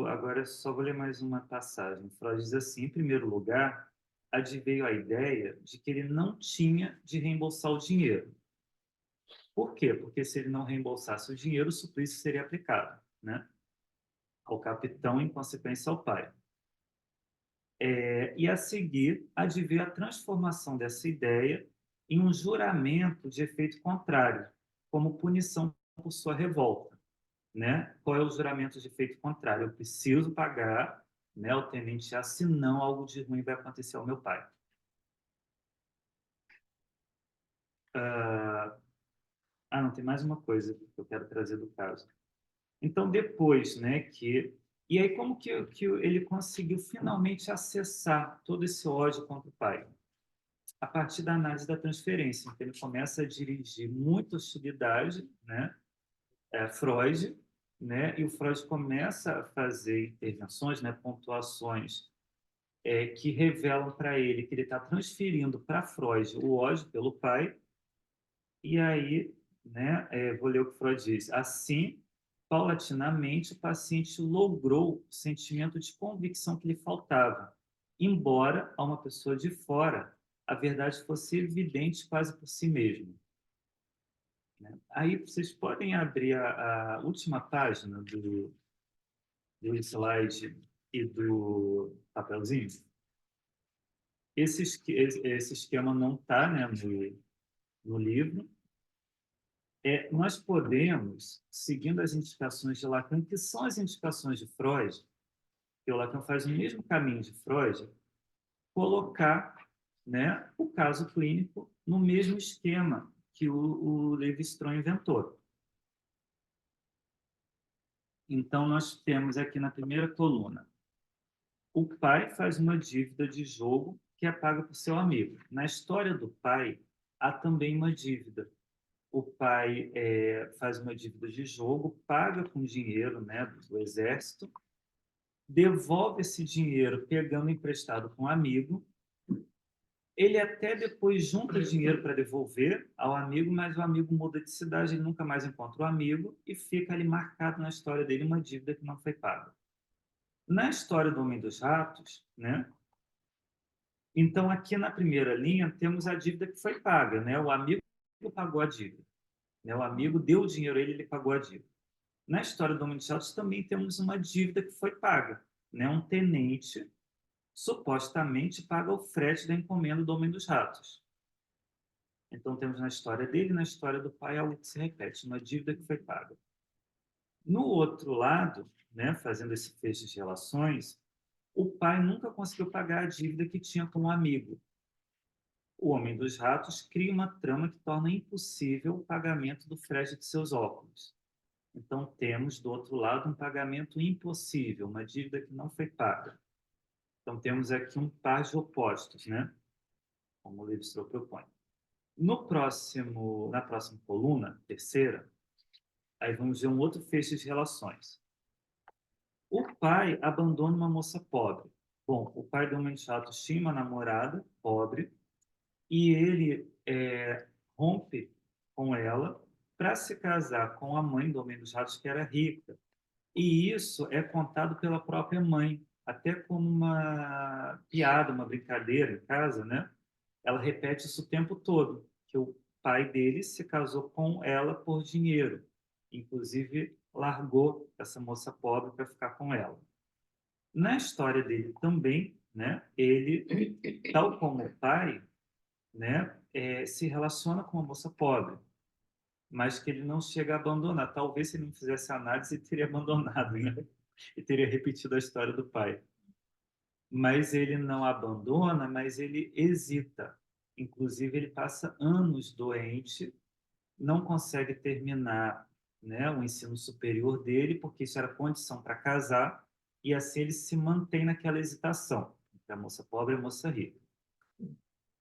Speaker 2: Agora só vou ler mais uma passagem. Freud diz assim: em primeiro lugar, adveio a ideia de que ele não tinha de reembolsar o dinheiro. Por quê? Porque se ele não reembolsasse o dinheiro, o suplício seria aplicado, né? Ao capitão, em consequência ao pai. E a seguir, adveio a transformação dessa ideia em um juramento de efeito contrário, como punição por sua revolta, né? Qual é o juramento de efeito contrário? Eu preciso pagar, né, o tenente A, senão algo de ruim vai acontecer ao meu pai. Não, tem mais uma coisa que eu quero trazer do caso. Então, depois, né, E aí, como que ele conseguiu finalmente acessar todo esse ódio contra o pai? A partir da análise da transferência. Então, ele começa a dirigir muita hostilidade, né, Freud, né, e o Freud começa a fazer intervenções, né, pontuações que revelam para ele que ele está transferindo para Freud o ódio pelo pai. E aí, né, vou ler o que Freud diz. Assim, paulatinamente, o paciente logrou o sentimento de convicção que lhe faltava, embora a uma pessoa de fora a verdade fosse evidente quase por si mesmo. Né? Aí vocês podem abrir a última página do slide e do papelzinho. Esse esquema não está, né, no livro. Nós podemos, seguindo as indicações de Lacan, que são as indicações de Freud, que o Lacan faz o mesmo caminho de Freud, colocar, né, o caso clínico no mesmo esquema que o Lévi-Strauss inventou. Então, nós temos aqui na primeira coluna, o pai faz uma dívida de jogo que é paga por seu amigo. Na história do pai, há também uma dívida. O pai faz uma dívida de jogo, paga com dinheiro, né, do exército, devolve esse dinheiro pegando emprestado com um amigo. Ele até depois junta dinheiro para devolver ao amigo, mas o amigo muda de cidade, ele nunca mais encontra o amigo e fica ali marcado na história dele uma dívida que não foi paga. Na história do Homem dos Ratos, né, Então, aqui na primeira linha, temos a dívida que foi paga, né? O amigo pagou a dívida, né? O amigo deu o dinheiro a ele, ele pagou a dívida. Na história do Homem dos Ratos também temos uma dívida que foi paga, né? Um tenente supostamente paga o frete da encomenda do Homem dos Ratos. Então temos na história dele e na história do pai algo que se repete, uma dívida que foi paga. No outro lado, né, fazendo esse fecho de relações, o pai nunca conseguiu pagar a dívida que tinha com um amigo. O Homem dos Ratos cria uma trama que torna impossível o pagamento do frete de seus óculos. Então, temos, do outro lado, um pagamento impossível, uma dívida que não foi paga. Então, temos aqui um par de opostos, né? Como o Levi-Strauss propõe. Na próxima coluna, terceira, aí vamos ver um outro fecho de relações. O pai abandona uma moça pobre. Bom, o pai do Homem dos Ratos tinha uma namorada pobre e ele rompe com ela para se casar com a mãe do Homem dos Ratos, que era rica. E isso é contado pela própria mãe, até como uma piada, uma brincadeira em casa, né? Ela repete isso o tempo todo, que o pai dele se casou com ela por dinheiro. Inclusive, largou essa moça pobre para ficar com ela. Na história dele também, né? Ele, tal como o pai, né? Se relaciona com uma moça pobre, mas que ele não chega a abandonar. Talvez se ele não fizesse análise, ele teria abandonado, né? E teria repetido a história do pai. Mas ele não abandona, mas ele hesita. Inclusive, ele passa anos doente, não consegue terminar, né, o ensino superior dele, porque isso era condição para casar, e assim ele se mantém naquela hesitação entre a moça pobre e a moça rica.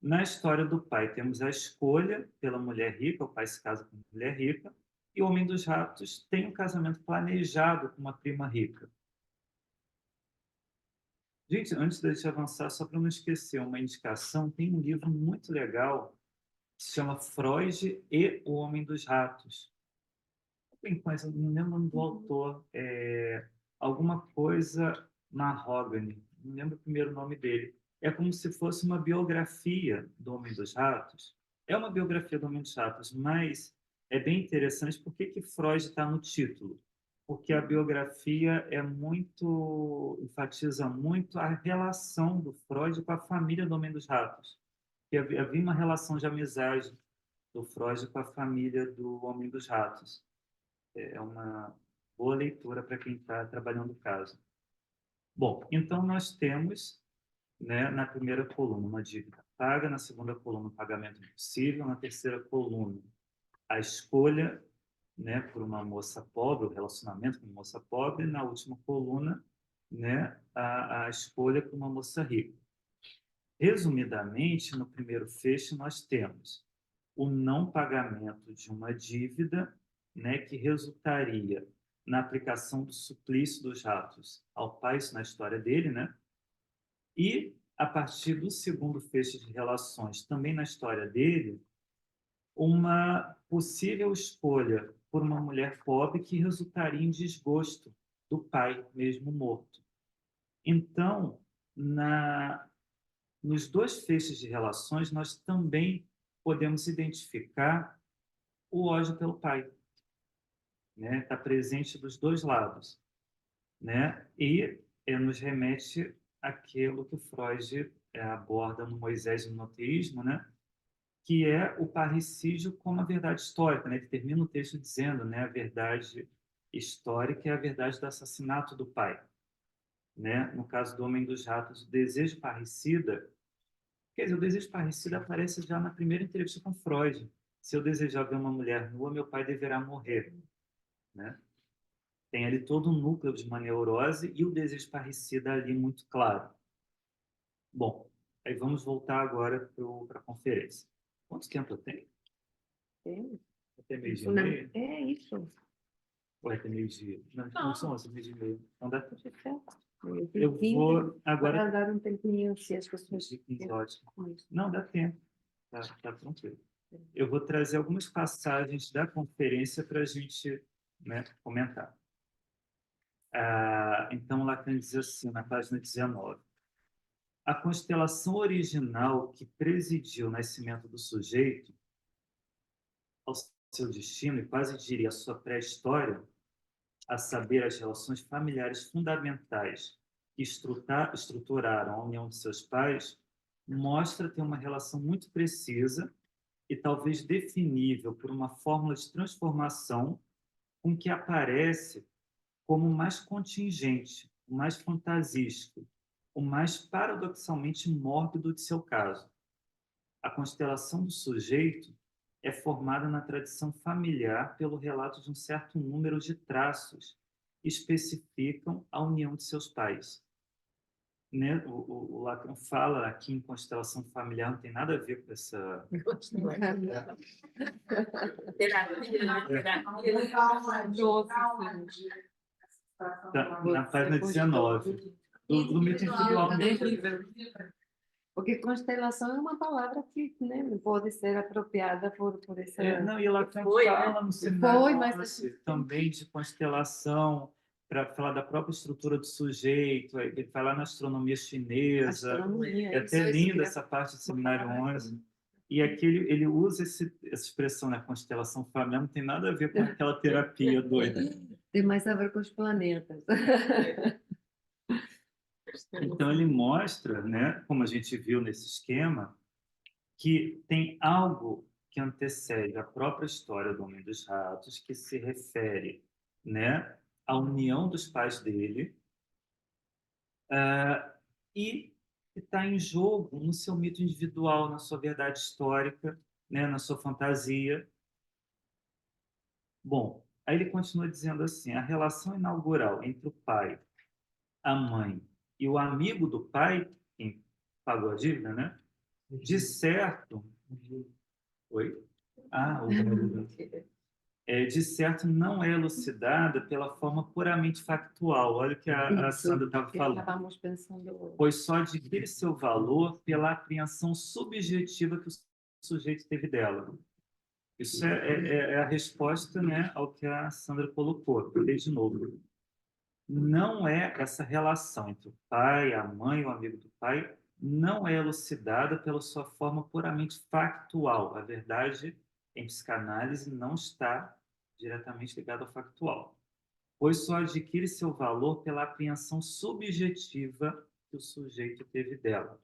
Speaker 2: Na história do pai, temos a escolha pela mulher rica, o pai se casa com uma mulher rica, e o Homem dos Ratos tem um casamento planejado com uma prima rica. Gente, antes da gente avançar, só para não esquecer, uma indicação, tem um livro muito legal que se chama Freud e o Homem dos Ratos. Quem conhece, não lembro o nome do autor, alguma coisa Mahogany, não lembro o primeiro nome dele. É como se fosse uma biografia do Homem dos Ratos. É uma biografia do Homem dos Ratos, mas é bem interessante porque que Freud está no título. Porque a biografia enfatiza muito a relação do Freud com a família do Homem dos Ratos. Que havia uma relação de amizade do Freud com a família do Homem dos Ratos. É uma boa leitura para quem está trabalhando o caso. Bom, então nós temos, né, na primeira coluna uma dívida paga, na segunda coluna um pagamento impossível, na terceira coluna a escolha, né, por uma moça pobre, o relacionamento com uma moça pobre, e na última coluna, né, a escolha por uma moça rica. Resumidamente, no primeiro fecho nós temos o não pagamento de uma dívida, né, que resultaria na aplicação do suplício dos ratos ao pai, isso na história dele, né? E, a partir do segundo fecho de relações, também na história dele, uma possível escolha por uma mulher pobre que resultaria em desgosto do pai, mesmo morto. Então, nos dois feixes de relações, nós também podemos identificar o ódio pelo pai, né? Está presente dos dois lados, né? E nos remete àquilo que Freud aborda no Moisés e no Monoteísmo, né? Que é o parricídio como a verdade histórica, né? Ele termina o texto dizendo, né? A verdade histórica é a verdade do assassinato do pai, né? No caso do Homem dos Ratos, o desejo parricida. Quer dizer, o desejo parricida aparece já na primeira entrevista com Freud. Se eu desejar ver uma mulher nua, meu pai deverá morrer, né? Tem ali todo um núcleo de uma neurose e o desejo parricida ali muito claro. Bom, aí vamos voltar agora para a conferência. Quanto tempo eu tenho? Até meio-dia e meia?
Speaker 1: É isso.
Speaker 2: Ou até meio-dia? Não, são 11, meio-dia e meia. Então dá tempo.
Speaker 1: Eu
Speaker 2: Eu vou agora...
Speaker 1: para dar um tempinho se as pessoas...
Speaker 2: 15, ótimo. Não, dá tempo. Tá tranquilo. Eu vou trazer algumas passagens da conferência para a gente, né, comentar. Então, Lacan diz assim, na página 19. A constelação original que presidiu o nascimento do sujeito ao seu destino, e quase diria a sua pré-história, a saber, as relações familiares fundamentais que estruturaram a união de seus pais, mostra ter uma relação muito precisa e talvez definível por uma fórmula de transformação com que aparece como o mais contingente, o mais fantasístico, o mais paradoxalmente mórbido de seu caso. A constelação do sujeito é formada na tradição familiar pelo relato de um certo número de traços que especificam a união de seus pais. Né? O Lacan fala aqui em constelação familiar, não tem nada a ver com essa... Na página 19, do mito individual.
Speaker 1: Porque constelação é uma palavra que, né, não pode ser apropriada por essa...
Speaker 2: Não, e Lacan
Speaker 1: Foi,
Speaker 2: fala no seminário
Speaker 1: Foi, mas
Speaker 2: 11 também de constelação, para falar da própria estrutura do sujeito, ele fala na astronomia chinesa.
Speaker 1: astronomia.
Speaker 2: É até linda essa parte do seminário 11. E aqui ele usa essa expressão, né, constelação familiar, não tem nada a ver com aquela terapia doida.
Speaker 1: Tem mais a ver com os planetas.
Speaker 2: Então ele mostra, né, como a gente viu nesse esquema, que tem algo que antecede a própria história do Homem dos Ratos, que se refere, né, à união dos pais dele, e que está em jogo no seu mito individual, na sua verdade histórica, né, na sua fantasia. Bom, aí ele continua dizendo assim: a relação inaugural entre o pai, a mãe e o amigo do pai, quem pagou a dívida, né? De certo... Oi? Ah, o de certo não é elucidada pela forma puramente factual. Olha o que a Sandra estava falando.
Speaker 1: Estávamos pensando...
Speaker 2: Pois só adquire seu valor pela apreensão subjetiva que o sujeito teve dela. Isso é a resposta, né, ao que a Sandra colocou. Eu dei de novo. Não é essa relação entre o pai, a mãe, o amigo do pai, não é elucidada pela sua forma puramente factual. A verdade, em psicanálise, não está diretamente ligada ao factual, pois só adquire seu valor pela apreensão subjetiva que o sujeito teve dela.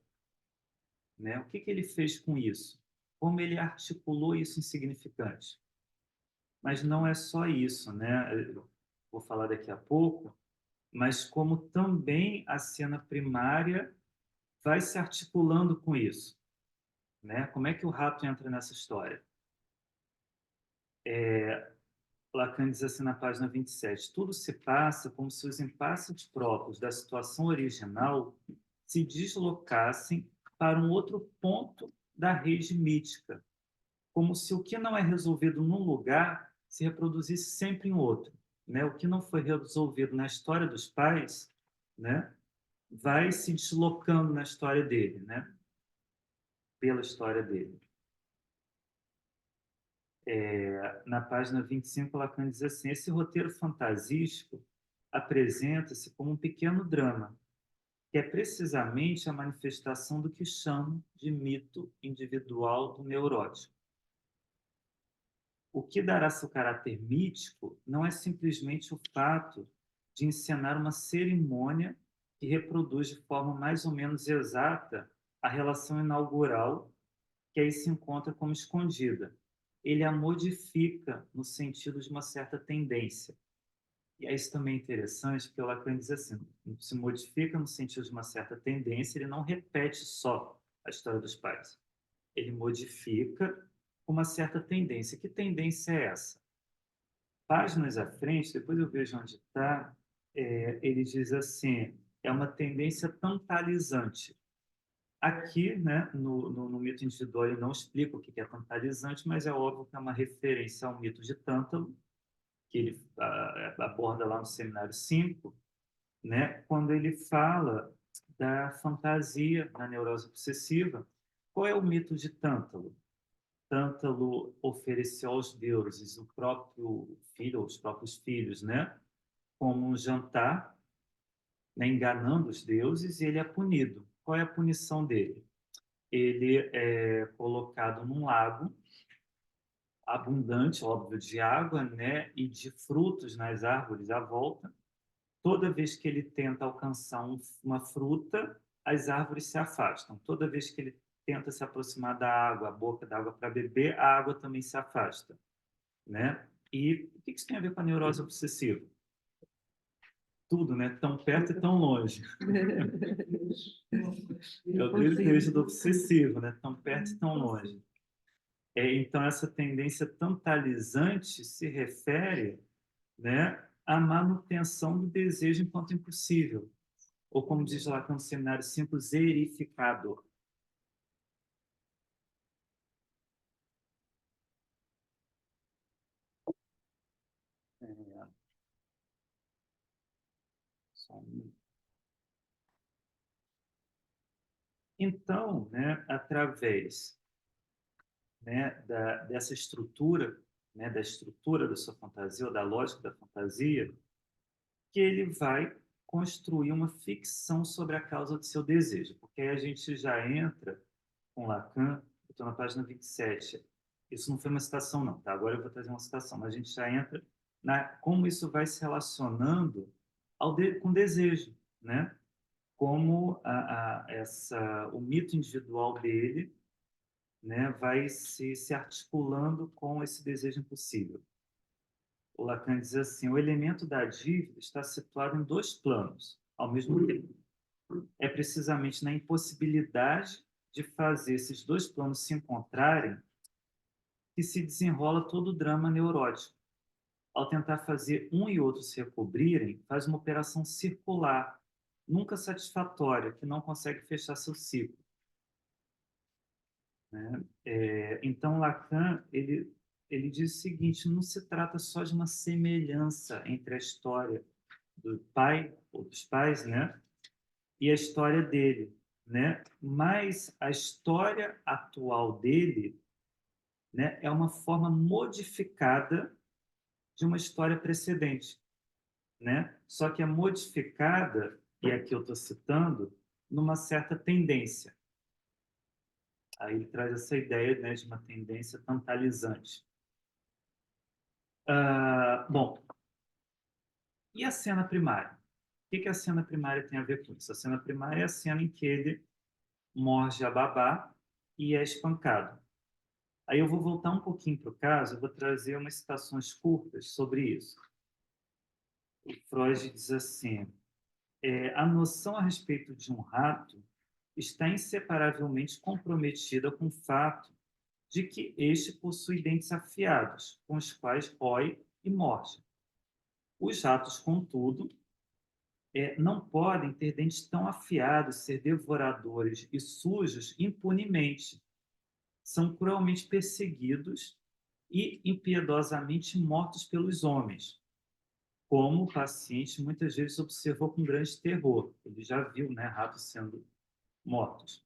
Speaker 2: Né? O que ele fez com isso? Como ele articulou isso em significante? Mas não é só isso, né? Eu vou falar daqui a pouco, mas como também a cena primária vai se articulando com isso, né? Como é que o rato entra nessa história? Lacan diz assim na página 27, tudo se passa como se os impasses próprios da situação original se deslocassem para um outro ponto da rede mítica, como se o que não é resolvido num lugar se reproduzisse sempre em outro, né? O que não foi resolvido na história dos pais, né, vai se deslocando na história dele, né? Pela história dele. Na página 25, Lacan diz assim, esse roteiro fantasístico apresenta-se como um pequeno drama, que é precisamente a manifestação do que chamo de mito individual do neurótico. O que dará seu caráter mítico não é simplesmente o fato de encenar uma cerimônia que reproduz de forma mais ou menos exata a relação inaugural que aí se encontra como escondida. Ele a modifica no sentido de uma certa tendência. E isso também é interessante, porque o Lacan diz assim, se modifica no sentido de uma certa tendência, ele não repete só a história dos pais. Ele modifica com uma certa tendência. Que tendência é essa? Páginas à frente, depois eu vejo onde está, ele diz assim, é uma tendência tantalizante. Aqui, né, no mito individual, ele não explica o que é tantalizante, mas é óbvio que é uma referência ao mito de Tântalo, que ele aborda lá no Seminário 5, né, quando ele fala da fantasia na neurose obsessiva. Qual é o mito de Tântalo? Tântalo ofereceu aos deuses o próprio filho, ou os próprios filhos, né, como um jantar, né, enganando os deuses, e ele é punido. qual é a punição dele? Ele é colocado num lago abundante, óbvio, de água, né, e de frutos nas árvores à volta. Toda vez que ele tenta alcançar uma fruta, as árvores se afastam. Toda vez que ele tenta se aproximar da água, a boca da água para beber, a água também se afasta, né? E o que isso tem a ver com a neurose obsessiva? Tudo, né? Tão perto e tão longe. É o desejo do obsessivo, né? Tão perto e tão longe. Então, essa tendência tantalizante se refere, né, à manutenção do desejo enquanto impossível. Ou, como diz lá no seminário 5, zerificado. É, só um minuto. Então, né, através, né, dessa estrutura, né, da estrutura da sua fantasia, ou da lógica da fantasia, que ele vai construir uma ficção sobre a causa do seu desejo. Porque aí a gente já entra com Lacan, eu estou na página 27. Isso não foi uma citação, não, tá? Agora eu vou trazer uma citação, mas a gente já entra na como isso vai se relacionando com desejo, né? Como o mito individual dele, né, vai se articulando com esse desejo impossível. O Lacan diz assim: o elemento da dívida está situado em dois planos, ao mesmo tempo. É precisamente na impossibilidade de fazer esses dois planos se encontrarem que se desenrola todo o drama neurótico. Ao tentar fazer um e outro se recobrirem, faz uma operação circular, nunca satisfatória, que não consegue fechar seu ciclo, né? Então, Lacan, ele diz o seguinte: não se trata só de uma semelhança entre a história do pai, ou dos pais, né, e a história dele, né? Mas a história atual dele, né, é uma forma modificada de uma história precedente, né? Só que é modificada, e aqui eu estou citando, numa certa tendência. Aí ele traz essa ideia, né, de uma tendência tantalizante. Bom, e a cena primária? O que a cena primária tem a ver com isso? A cena primária é a cena em que ele morde a babá e é espancado. Aí eu vou voltar um pouquinho para o caso, eu vou trazer umas citações curtas sobre isso. O Freud diz assim: a noção a respeito de um rato está inseparavelmente comprometida com o fato de que este possui dentes afiados, com os quais rói e morde. Os ratos, contudo, não podem ter dentes tão afiados, ser devoradores e sujos impunemente. São cruelmente perseguidos e impiedosamente mortos pelos homens, como o paciente muitas vezes observou com grande terror. Ele já viu, né, ratos sendo mortos.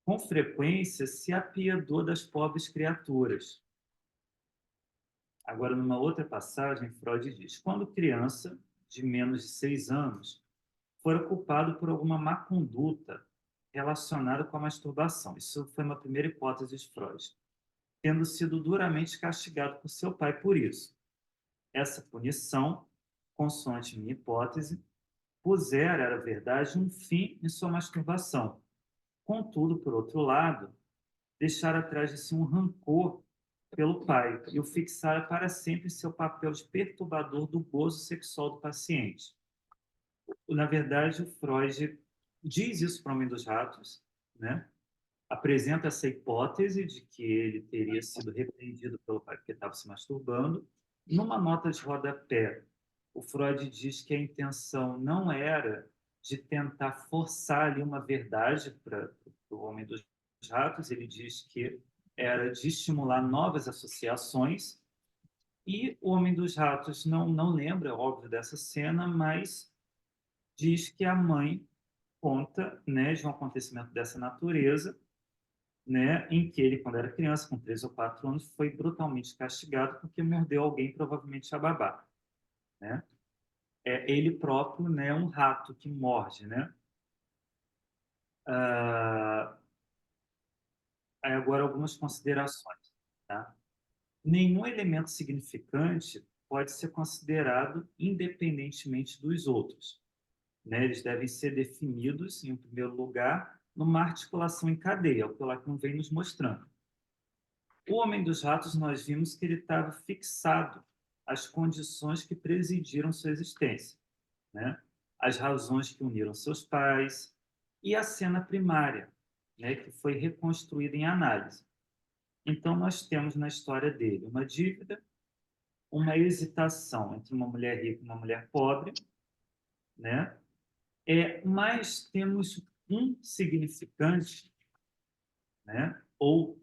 Speaker 2: Com frequência se apiedou das pobres criaturas. Agora, numa outra passagem, Freud diz: quando criança, de menos de 6 anos, fora culpado por alguma má conduta relacionada com a masturbação. Isso foi uma primeira hipótese de Freud. Tendo sido duramente castigado por seu pai por isso. Essa punição, consoante minha hipótese, pusera, era verdade, um fim em sua masturbação. Contudo, por outro lado, deixara atrás de si um rancor pelo pai e o fixara para sempre em seu papel de perturbador do gozo sexual do paciente. Na verdade, o Freud diz isso para o Homem dos Ratos, né? Apresenta essa hipótese de que ele teria sido repreendido pelo pai porque estava se masturbando. Numa nota de rodapé, o Freud diz que a intenção não era de tentar forçar ali uma verdade para o Homem dos Ratos, ele diz que era de estimular novas associações, e o Homem dos Ratos não lembra, óbvio, dessa cena, mas diz que a mãe conta, né, de um acontecimento dessa natureza, né, em que ele, quando era criança, com 3 ou 4 anos, foi brutalmente castigado porque mordeu alguém, provavelmente a babá, né? Ele próprio, né, um rato que morde, né? Ah, aí agora algumas considerações, tá? Nenhum elemento significante pode ser considerado independentemente dos outros, né? Eles devem ser definidos, em primeiro lugar, numa articulação em cadeia, o que o Lacan vem nos mostrando. O Homem dos Ratos, nós vimos que ele estava fixado às condições que presidiram sua existência, né? As razões que uniram seus pais e a cena primária, né, que foi reconstruída em análise. Então, nós temos na história dele uma dívida, uma hesitação entre uma mulher rica e uma mulher pobre, né? Mas temos um significante, né? Ou,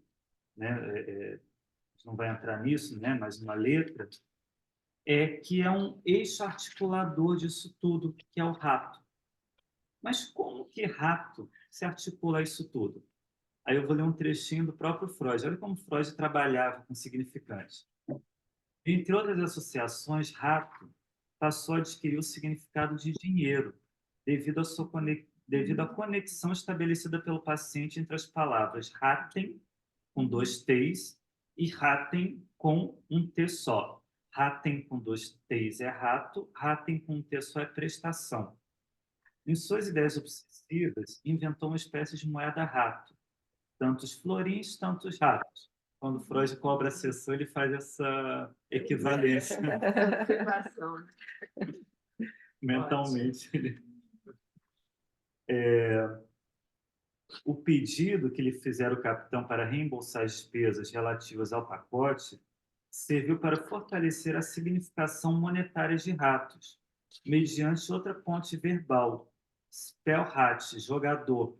Speaker 2: né, a gente não vai entrar nisso, né? Mas uma letra que é um eixo articulador disso tudo, que é o rato. Mas como que rato se articula a isso tudo? Aí eu vou ler um trechinho do próprio Freud. Olha como Freud trabalhava com significante. Entre outras associações, rato passou a adquirir o significado de dinheiro, devido à conexão estabelecida pelo paciente entre as palavras ratem, com 2 T's, e ratem, com um T só. Ratem com 2 T's é rato, ratem com um T só é prestação. Em suas ideias obsessivas, inventou uma espécie de moeda rato, tantos florins, tantos ratos. Quando Freud cobra a sessão, ele faz essa equivalência.
Speaker 1: Observação.
Speaker 2: Mentalmente. O pedido que lhe fizeram o capitão para reembolsar as despesas relativas ao pacote serviu para fortalecer a significação monetária de ratos, mediante outra ponte verbal, Spellrat, jogador,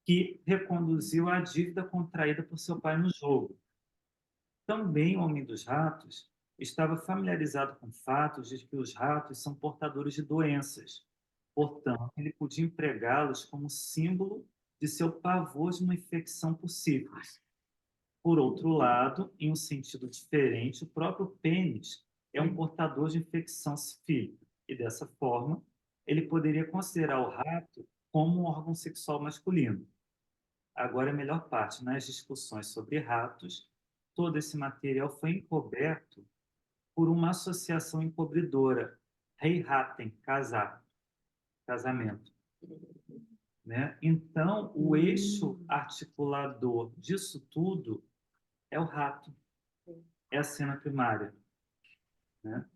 Speaker 2: que reconduziu a dívida contraída por seu pai no jogo. Também o Homem dos Ratos estava familiarizado com o fato de que os ratos são portadores de doenças. Portanto, ele podia empregá-los como símbolo de seu pavor de uma infecção por sífilis. Por outro lado, em um sentido diferente, o próprio pênis é um portador de infecção sifílica e, dessa forma, ele poderia considerar o rato como um órgão sexual masculino. Agora, a melhor parte, nas discussões sobre ratos, todo esse material foi encoberto por uma associação encobridora, Heiraten, casar, casamento. Né? Então, o eixo articulador disso tudo é o rato, é a cena primária. Né?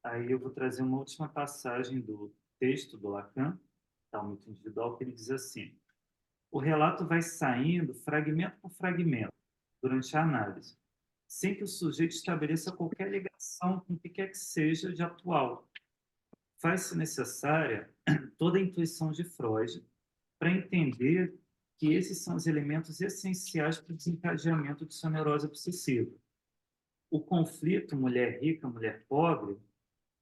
Speaker 2: Aí eu vou trazer uma última passagem do texto do Lacan, tá, o mito individual, que ele diz assim: o relato vai saindo fragmento por fragmento durante a análise, sem que o sujeito estabeleça qualquer ligação com o que quer que seja de atual. Faz-se necessária toda a intuição de Freud para entender que esses são os elementos essenciais para o desencadeamento de sua neurose obsessiva. O conflito mulher rica, mulher pobre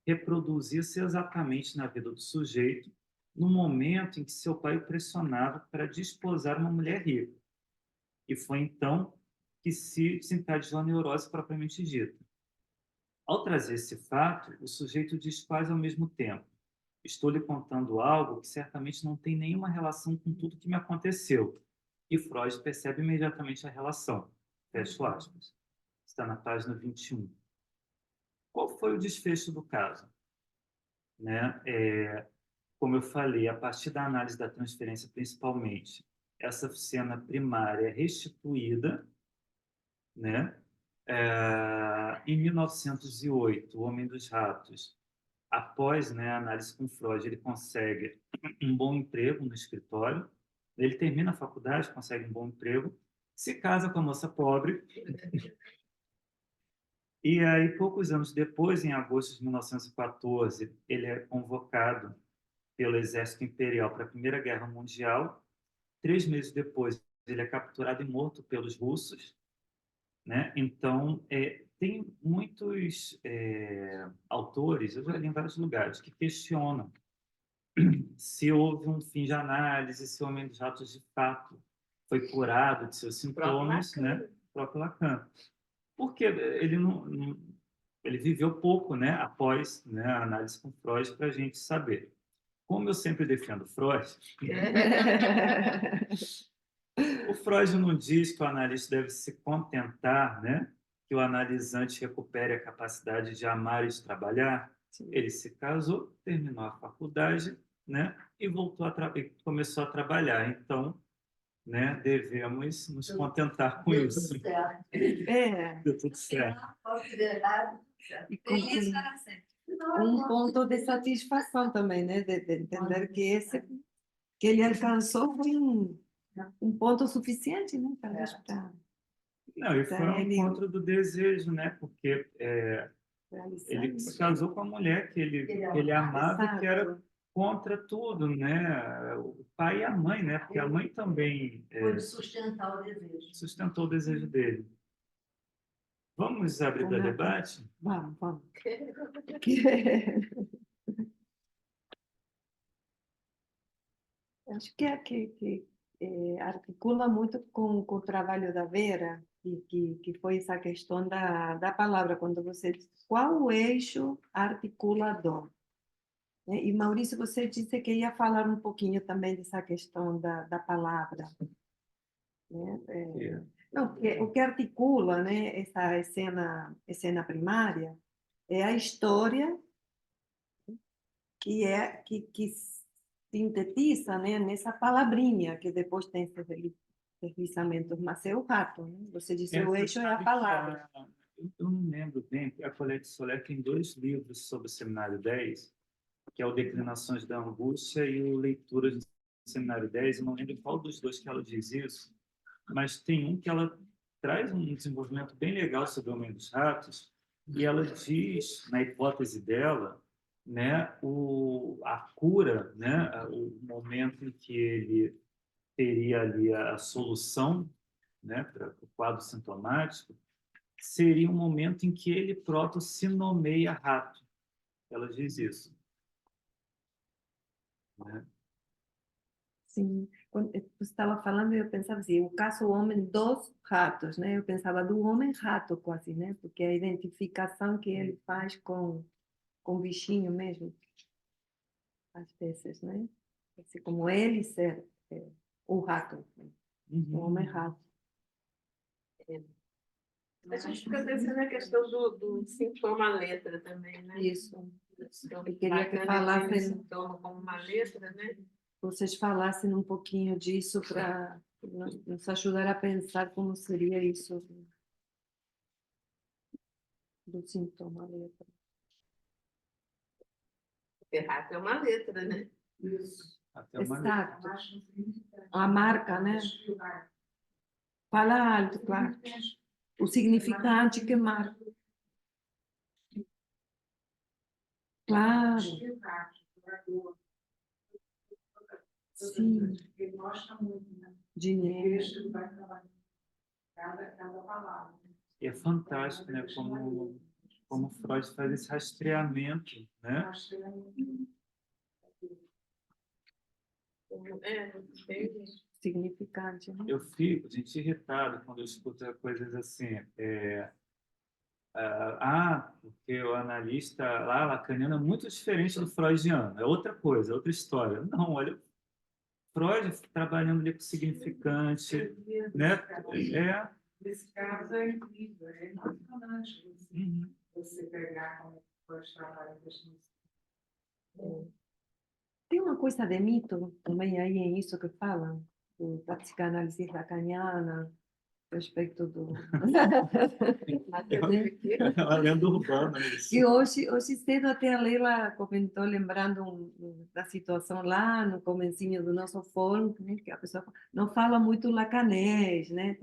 Speaker 2: reproduzia-se exatamente na vida do sujeito no momento em que seu pai o pressionava para desposar uma mulher rica. E foi então que se desencadeou a neurose propriamente dita. Ao trazer esse fato, o sujeito diz quase ao mesmo tempo: estou lhe contando algo que certamente não tem nenhuma relação com tudo que me aconteceu. E Freud percebe imediatamente a relação. Fecho aspas. Está na página 21. Qual foi o desfecho do caso? Né? Como eu falei, a partir da análise da transferência, principalmente, essa cena primária é restituída, né? Em 1908, O Homem dos Ratos, após, né, a análise com Freud, ele consegue um bom emprego no escritório, ele termina a faculdade, consegue um bom emprego, se casa com a moça pobre, e aí, poucos anos depois, em agosto de 1914, ele é convocado pelo Exército Imperial para a Primeira Guerra Mundial. 3 meses depois, ele é capturado e morto pelos russos. Né? Então, tem muitos autores, eu já li em vários lugares, que questionam se houve um fim de análise, se o Homem dos Ratos de fato foi curado de seus sintomas, né? O próprio Lacan. Porque ele ele viveu pouco, né, após, né, a análise com Freud, para a gente saber. Como eu sempre defendo Freud, o Freud não diz que o analista deve se contentar, né? Que o analisante recupere a capacidade de amar e de trabalhar.
Speaker 1: Sim.
Speaker 2: Ele se casou, terminou a faculdade, né? E voltou e começou a trabalhar. Então, né? Devemos nos contentar com isso.
Speaker 1: É,
Speaker 2: Deu tudo certo.
Speaker 1: e com um ponto de satisfação também, né? De entender que ele alcançou foi um ponto suficiente, né? Talvez para
Speaker 2: Não, e foi um
Speaker 1: ele
Speaker 2: encontro do desejo, né? Porque
Speaker 1: realizar
Speaker 2: ele se
Speaker 1: isso.
Speaker 2: casou com a mulher que ele amava e que era
Speaker 1: Exato.
Speaker 2: contra tudo, né? O pai e a mãe, né? Porque a mãe também
Speaker 6: Sustentar o desejo.
Speaker 2: sustentou o desejo dele. Vamos abrir para
Speaker 1: Renato.
Speaker 2: debate?
Speaker 1: Vamos. Acho que articula muito com o trabalho da Vera, que foi essa questão da palavra, quando você diz qual o eixo articulador. Né? E Maurício, você disse que ia falar um pouquinho também dessa questão da palavra. Né? Não, porque o que articula, né, essa cena primária é a história que sintetiza, né, nessa palavrinha que depois tem esses deslizamentos, mas é o rato, né? Você disse o eixo é a palavra.
Speaker 2: Eu não lembro bem, a Colette Soler tem 2 livros sobre o Seminário 10, que é o Declinações da Angústia e o Leituras do Seminário 10. Eu não lembro qual dos dois que ela diz isso, mas tem um que ela traz um desenvolvimento bem legal sobre o Homem dos Ratos, e ela diz, na hipótese dela, né, a cura, né, o momento em que ele teria ali a solução, né, para o quadro sintomático, seria um momento em que ele próprio se nomeia rato. Ela diz isso. Né?
Speaker 1: Sim, quando você estava falando, eu pensava assim, o caso homem dos ratos, né? Eu pensava do homem-rato quase, né? Porque a identificação que ele faz com o bichinho mesmo, às vezes, né? Assim como ele ser o rato, né? O homem-rato.
Speaker 6: A gente fica pensando na questão do sintoma letra também, né?
Speaker 1: Isso.
Speaker 6: Então,
Speaker 1: Eu queria que
Speaker 6: bacana
Speaker 1: falassem-
Speaker 6: entender o sintoma como uma letra, né?
Speaker 1: Vocês falassem um pouquinho disso para nos ajudar a pensar como seria isso do sintoma letra.
Speaker 6: Porque rato é uma letra, né?
Speaker 2: Até uma
Speaker 1: Exato. A marca, né? Fala alto, claro. O significante que marca. Claro. Sim.
Speaker 7: Ele mostra muito, né?
Speaker 1: Dinheiro.
Speaker 7: Ele vai trabalhando cada palavra.
Speaker 2: E é fantástico, né? Como Freud faz esse rastreamento, né?
Speaker 6: Entendi.
Speaker 1: Significante, né?
Speaker 2: Eu fico, gente, irritado quando eu escuto coisas assim. Porque o analista lá, lacaniano, é muito diferente do freudiano. É outra coisa, é outra história. Não, olha, Freud trabalhando ali com significante, né?
Speaker 7: Nesse caso é incrível, é emocionante
Speaker 2: Uhum.
Speaker 7: você pegar como pode trabalhar com isso.
Speaker 1: Tem uma coisa de mito também aí em isso que falam, da psicanálise lacaniana, respeito do...
Speaker 2: É uma lenda urbana isso.
Speaker 1: E hoje cedo até a Leila comentou, lembrando da situação lá no comecinho do nosso fórum, né, que a pessoa não fala muito lacanês, né?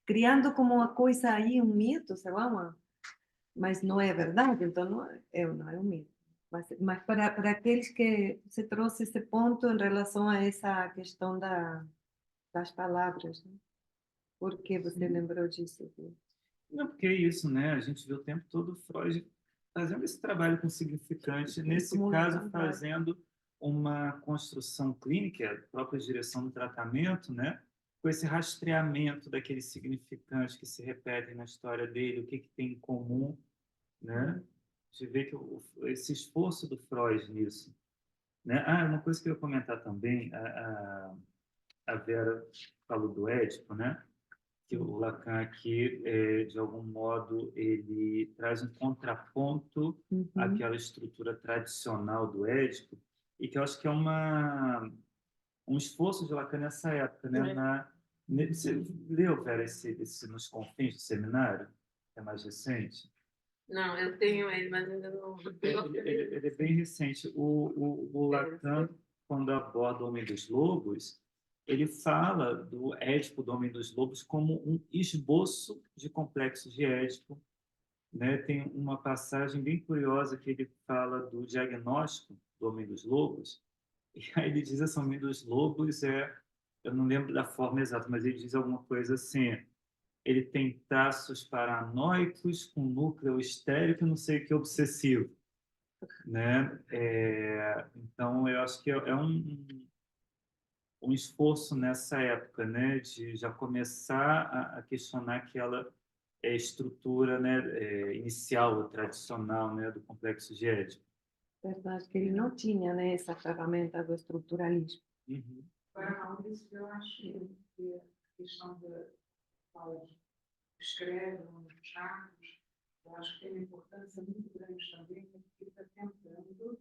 Speaker 1: Criando como uma coisa aí, um mito, sei lá, mas não é verdade, então não é um mito. Mas para aqueles que você trouxe esse ponto em relação a essa questão das palavras, né? Por que você lembrou disso?
Speaker 2: Não, porque é isso, né? A gente vê o tempo todo o Freud fazendo esse trabalho com significante, nesse caso, fazendo uma construção clínica, a própria direção do tratamento, né? Com esse rastreamento daqueles significantes que se repetem na história dele, o que tem em comum, né? A gente vê que esse esforço do Freud nisso. né? Ah, uma coisa que eu ia comentar também, a Vera falou do Édipo, né? Que o Lacan aqui, de algum modo, ele traz um contraponto àquela estrutura tradicional do Édipo, e que eu acho que é um esforço de Lacan nessa época, né? Você leu, Vera, esse Nos Confins do Seminário, que é mais recente?
Speaker 6: Não, eu tenho ele, mas ainda não.
Speaker 2: Ele é bem recente. O Lacan, quando aborda o Homem dos Lobos, ele fala do Édipo do Homem dos Lobos como um esboço de complexo de Édipo, né? Tem uma passagem bem curiosa que ele fala do diagnóstico do Homem dos Lobos, e aí ele diz assim, o Homem dos Lobos eu não lembro da forma exata, mas ele diz alguma coisa assim, ele tem traços paranoicos com núcleo histérico e não sei o que obsessivo, né? Então, eu acho que é um esforço nessa época, né, de já começar a questionar aquela estrutura, né, inicial, tradicional, né, do complexo de Édipo.
Speaker 1: Verdade que ele não tinha, né, essa ferramenta do estruturalismo.
Speaker 2: Uhum.
Speaker 7: Para Maurício, eu acho que a questão da fala de escreve nos charcos, eu acho que tem uma importância muito grande também, porque está tentando,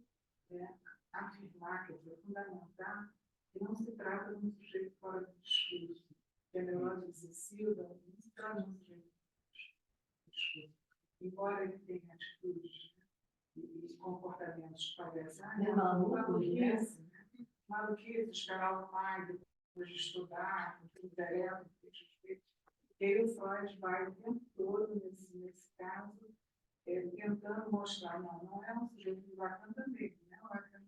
Speaker 7: né, afirmar, quer dizer, fundamentar que não se trata de um sujeito fora do discurso, que é neurose excessiva, não se trata de um sujeito fora do discurso. Embora ele tenha atitudes, né, e comportamentos que parecem, maluquice, né? Maluquice, esperar o pai depois de estudar, tudo direto, e aí o Freud vai o tempo todo, nesse caso, tentando mostrar, não é um sujeito de Lacan também, né? O Lacan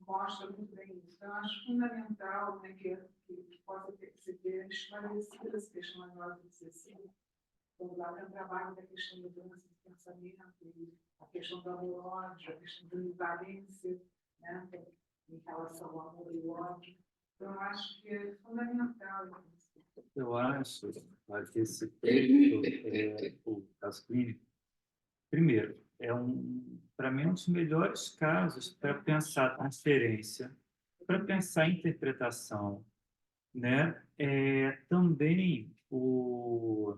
Speaker 7: mostra muito bem isso. Então, eu acho fundamental, né, que possa se ter esclarecido essa questão da neurose obsessiva, quando o Lacan trabalha da questão da doença do pensamento, a questão do amor-ódio, a questão da ambivalência, né, em relação ao amor e ao ódio. Então, eu acho que é fundamental isso.
Speaker 2: Eu acho que esse texto, o caso clínico, primeiro, para mim, um dos melhores casos para pensar transferência, para pensar interpretação, né? Também eu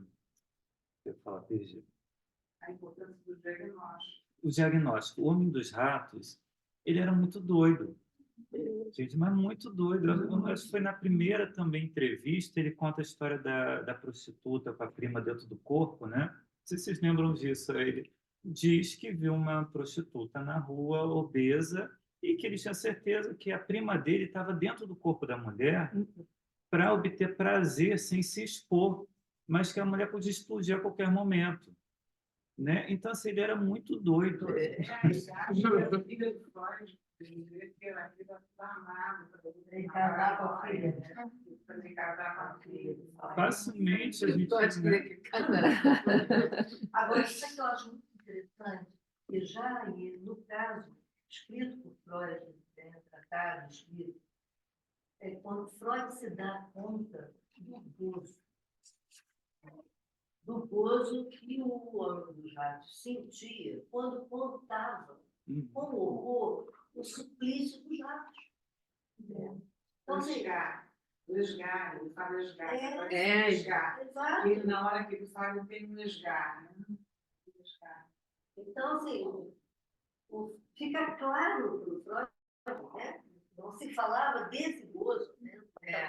Speaker 2: falo, perdi.
Speaker 7: A importância do diagnóstico.
Speaker 2: O diagnóstico. O Homem dos Ratos, ele era muito doido. Gente, mas muito doido. Eu acho que foi na primeira também entrevista, ele conta a história da prostituta com a prima dentro do corpo, né? Não sei se vocês lembram disso. Ele diz que viu uma prostituta na rua, obesa, e que ele tinha certeza que a prima dele estava dentro do corpo da mulher para obter prazer sem se expor, mas que a mulher podia explodir a qualquer momento, né? Então, assim, ele era muito doido.
Speaker 7: A filha do Freud, que ela vida armada para casar com a filha. Para casar com a filha.
Speaker 2: Facilmente a gente...
Speaker 6: Pode
Speaker 2: né?
Speaker 6: crer que casar.
Speaker 8: Agora, isso é que eu acho muito interessante, que já no caso escrito por Freud, tratado, escrito, quando Freud se dá conta do gozo que o Homem dos Ratos sentia quando contava com horror o suplício dos ratos. Então,
Speaker 7: Lesgar, ele fala lesgar.
Speaker 8: exato.
Speaker 7: E na hora que ele fala, tem um lesgar, né?
Speaker 8: Então, assim, fica claro para o Freud, né? Não se falava desse gozo, né?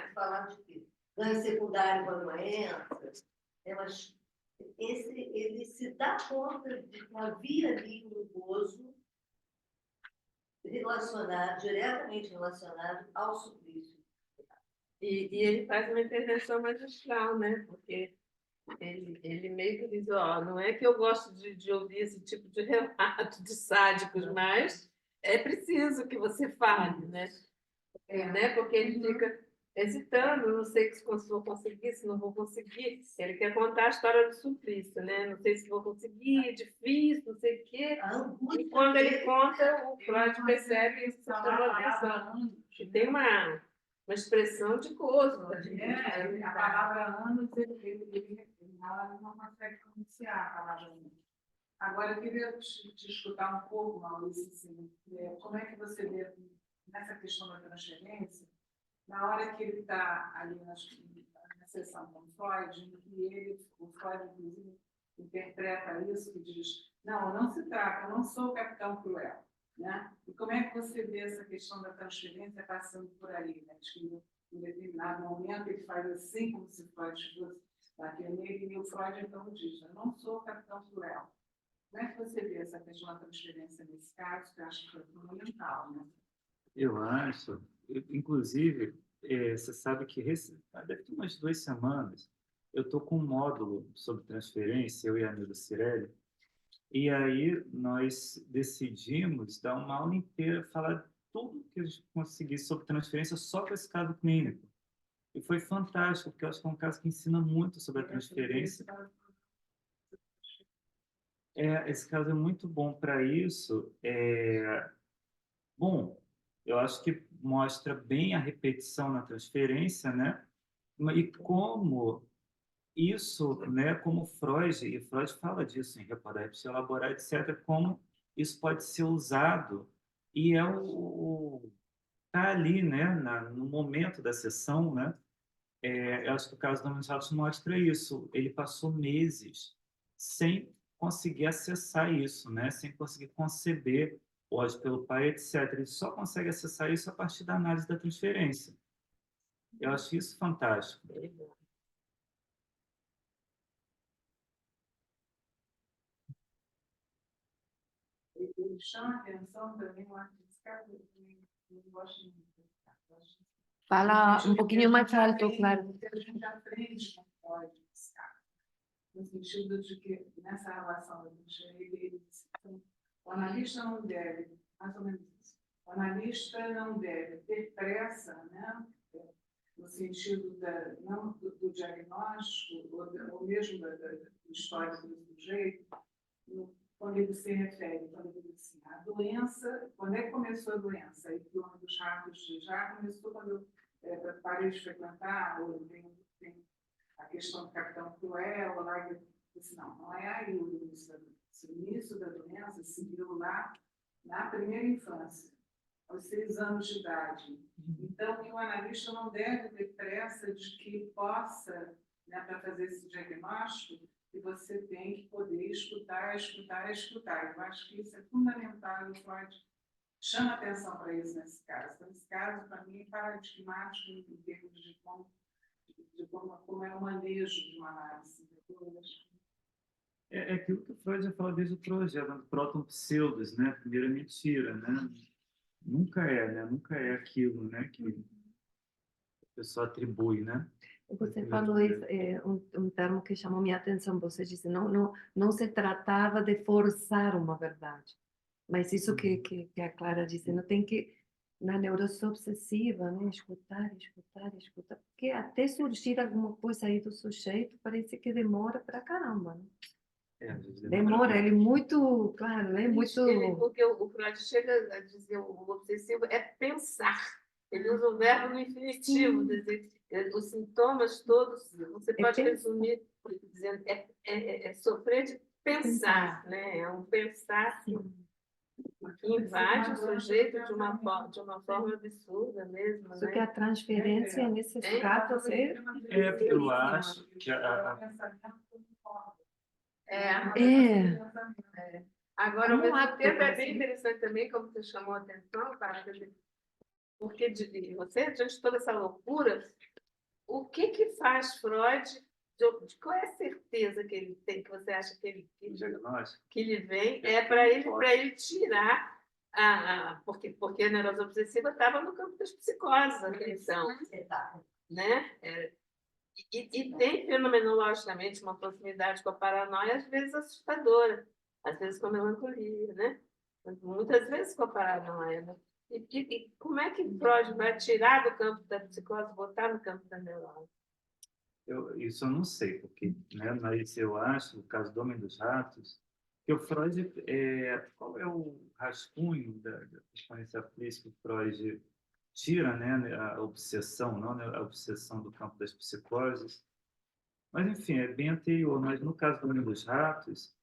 Speaker 8: Se falava de quê? Ganho secundário com a doença, mas ele se dá conta de que havia ali um gozo diretamente relacionado ao suplício.
Speaker 6: E ele faz uma intervenção magistral, né? Porque ele meio que diz, não é que eu gosto de ouvir esse tipo de relato de sádicos, mas é preciso que você fale, né? Né? Porque ele fica hesitando, não sei se vou conseguir, se não vou conseguir. Ele quer contar a história do suplício, né? Não sei se vou conseguir, é difícil, não sei o quê. E quando ele conta, o Freud percebe isso, chamou a atenção. Que tem uma expressão de gozo.
Speaker 7: A palavra anos, ele não consegue pronunciar a palavra anos. Agora, eu queria te escutar um pouco, Maurício, assim, como é que você vê nessa questão da transferência, na hora que ele está ali na sessão com Freud, em que o Freud, inclusive, interpreta isso, que diz, não se trata, eu não sou o capitão cruel. Né? E como é que você vê essa questão da transferência passando por aí? Né? Acho que em determinado momento ele faz assim, como se Freud fosse bater nele, e o Freud então diz, eu não sou o capitão cruel. Como é que você vê essa questão da transferência nesse caso, que eu acho que foi fundamental, né?
Speaker 2: Eu acho, inclusive, você sabe que deve ter umas 2 semanas, eu estou com um módulo sobre transferência, eu e a Nilda Cirelli, e aí nós decidimos dar uma aula inteira, falar tudo que a gente conseguisse sobre transferência só com esse caso clínico. E foi fantástico, porque eu acho que é um caso que ensina muito sobre a transferência. Esse caso é muito bom para isso. Bom, eu acho que mostra bem a repetição na transferência, né? E como isso, né, como Freud, e Freud fala disso em Reparar, Elaborar, etc., como isso pode ser usado e tá ali, né, no momento da sessão, né? Eu acho que o caso do Domingos Ratos mostra isso. Ele passou meses sem conseguir acessar isso, né? Sem conseguir conceber ódio pelo pai, etc. Ele só consegue acessar isso a partir da análise da transferência. Eu acho isso fantástico.
Speaker 7: Ele chama a atenção também, eu acho que esse caso eu não gosto muito.
Speaker 1: Fala um pouquinho mais alto, claro.
Speaker 7: A gente aprende com Freud nesse caso. No sentido de que, nessa relação, ele diz, o analista não deve, mais ou menos isso, o analista não deve ter pressa, né? No sentido não do diagnóstico, ou mesmo do histórico do sujeito, quando ele se refere, quando ele diz assim, a doença, quando é que começou a doença? E que o dos ratos já começou quando eu parei de frequentar, ou tem a questão do capitão cruel, lá, eu disse, não é aí o início da doença. O início da doença se deu lá na primeira infância, aos 6 anos de idade. Então, que o analista não deve ter pressa de que possa, né, para fazer esse diagnóstico, que você tem que poder escutar. Eu acho que isso é fundamental, o Freud chama atenção para isso nesse caso. Então, esse caso, para mim, é paradigmático em termos de como é o manejo de uma análise.
Speaker 2: É aquilo que o Freud já fala desde o projeto, do próton-pseudos, né? Primeira mentira, né? Nunca é, né? Nunca é aquilo, né? Que a pessoa atribui, né?
Speaker 1: Você falou isso, um termo que chamou minha atenção. Você disse, não se tratava de forçar uma verdade. Mas isso que a Clara disse, não tem que, na neurose obsessiva, né? Escutar, porque até surgir alguma coisa aí do sujeito, parece que demora pra caramba, né?
Speaker 2: Às vezes
Speaker 1: Demora, ele muito, claro, né? Muito...
Speaker 6: Porque o Freud chega a dizer, o obsessivo é pensar. Ele usa o verbo no infinitivo, quer dizer, os sintomas todos, você pode resumir dizendo, é sofrer de pensar, né? É um pensar que invade o sujeito de uma forma absurda mesmo.
Speaker 1: Só
Speaker 6: Né?
Speaker 1: que a transferência, nesses casos,
Speaker 2: eu acho que
Speaker 6: Agora, ao
Speaker 1: Como
Speaker 6: mesmo
Speaker 1: ato,
Speaker 6: tempo, é
Speaker 1: assim.
Speaker 6: bem interessante também, como você chamou a atenção, para porque você, diante de toda essa loucura, o que faz Freud, qual é a certeza que ele tem, que você acha que ele vem, para ele tirar, porque a neurose obsessiva estava no campo das psicoses, até então, né? E tem fenomenologicamente uma proximidade com a paranoia, às vezes assustadora, às vezes com a melancolia, né? Muitas vezes com a paranoia, né? E como é que Freud vai tirar do campo da psicose e botar no campo da neurose?
Speaker 2: Isso eu não sei, porque, né, mas eu acho, no caso do Homem dos Ratos, que o Freud, qual é o rascunho da experiência física que o Freud tira, né, a obsessão, não, né, a obsessão do campo das psicoses, mas, enfim, é bem anterior. Mas, no caso do Homem dos Ratos,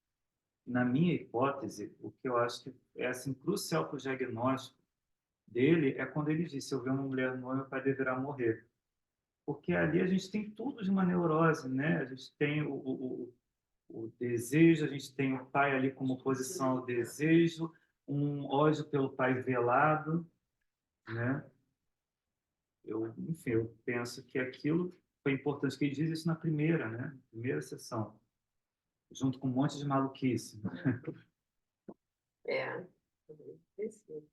Speaker 2: na minha hipótese, o que eu acho que é assim, crucial para o diagnóstico dele é quando ele diz: se eu ver uma mulher nua, meu pai deverá morrer. Porque ali a gente tem tudo de uma neurose, né? A gente tem o desejo, a gente tem o pai ali como oposição ao desejo, um ódio pelo pai velado, né? Enfim, eu penso que aquilo foi importante, que ele diz isso na primeira, né? Primeira sessão, junto com um monte de maluquice.
Speaker 6: É, preciso.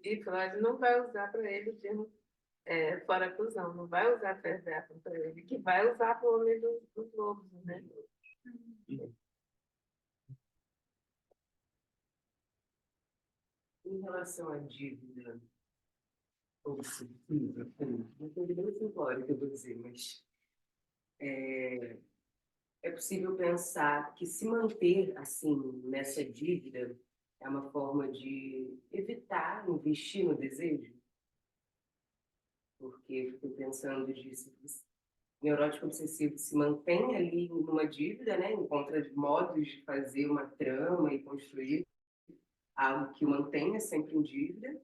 Speaker 6: E Freud não vai usar para ele o termo fora cuzão, não vai usar perverso para ele, que vai usar para o homem dos lobos, né?
Speaker 9: Em relação à dívida obsessiva, não foi bem simbólica, eu vou dizer, mas é possível pensar que se manter assim nessa dívida é uma forma de evitar investir no desejo? Porque eu fico pensando disso, neurótico obsessivo se mantém ali numa dívida, né? Encontra modos de fazer uma trama e construir algo que o mantenha sempre em dívida.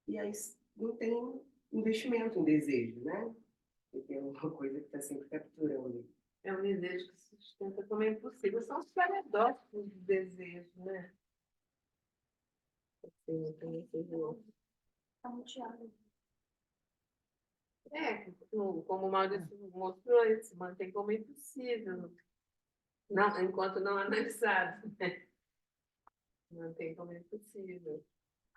Speaker 9: E aí não tem investimento em desejo, né? Porque é uma coisa que está sempre capturando.
Speaker 6: É um desejo que se sustenta como impossível. São os paradoxos do desejo, né? Assim, também
Speaker 3: Tá muteado.
Speaker 6: como o Maurício mostrou, ele se mantém como impossível, não, enquanto não analisado, né? Mantém como impossível.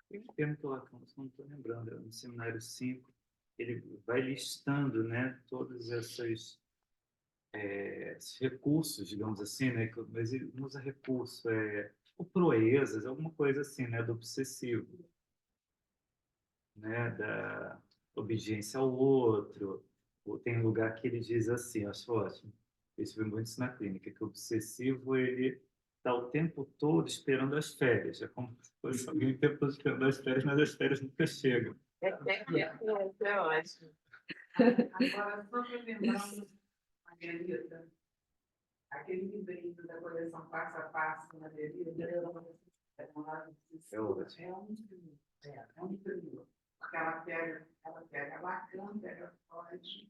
Speaker 2: Tem um termo que eu não estou lembrando, no seminário 5, ele vai listando, né, todos esses recursos, digamos assim, né, mas ele não usa recurso, tipo proezas, alguma coisa assim, né, do obsessivo, né, da obediência ao outro. Ou tem um lugar que ele diz assim, acho ótimo, isso foi muito isso na clínica, que o obsessivo, ele está o tempo todo esperando as férias, é como se fosse alguém o tempo todo esperando as férias, mas as férias nunca chegam.
Speaker 6: É ótimo.
Speaker 7: Agora, só para lembrar, Margarida, aquele livrinho da coleção Passo a Passo, Margarida,
Speaker 2: É ótimo.
Speaker 7: é um trio. Porque ela pega Lacan, pega Freud.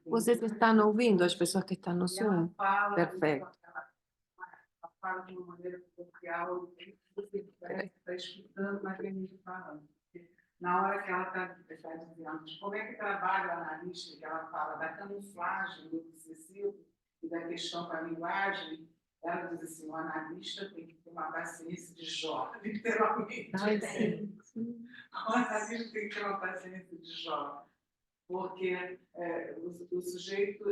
Speaker 1: Vocês estão ouvindo, as pessoas que estão no
Speaker 7: E ela
Speaker 1: Zoom?
Speaker 7: fala,
Speaker 1: Perfeito.
Speaker 7: ela fala de uma maneira coloquial, que você está escutando, mas tem gente falando. Na hora que ela está dizendo como é que trabalha o analista, que ela fala da camuflagem do obsessivo e da questão com a linguagem, ela diz assim: o analista tem que ter uma paciência de Jó, literalmente.
Speaker 1: Ai, sim.
Speaker 7: O analista tem que ter uma paciência de Jó, porque o sujeito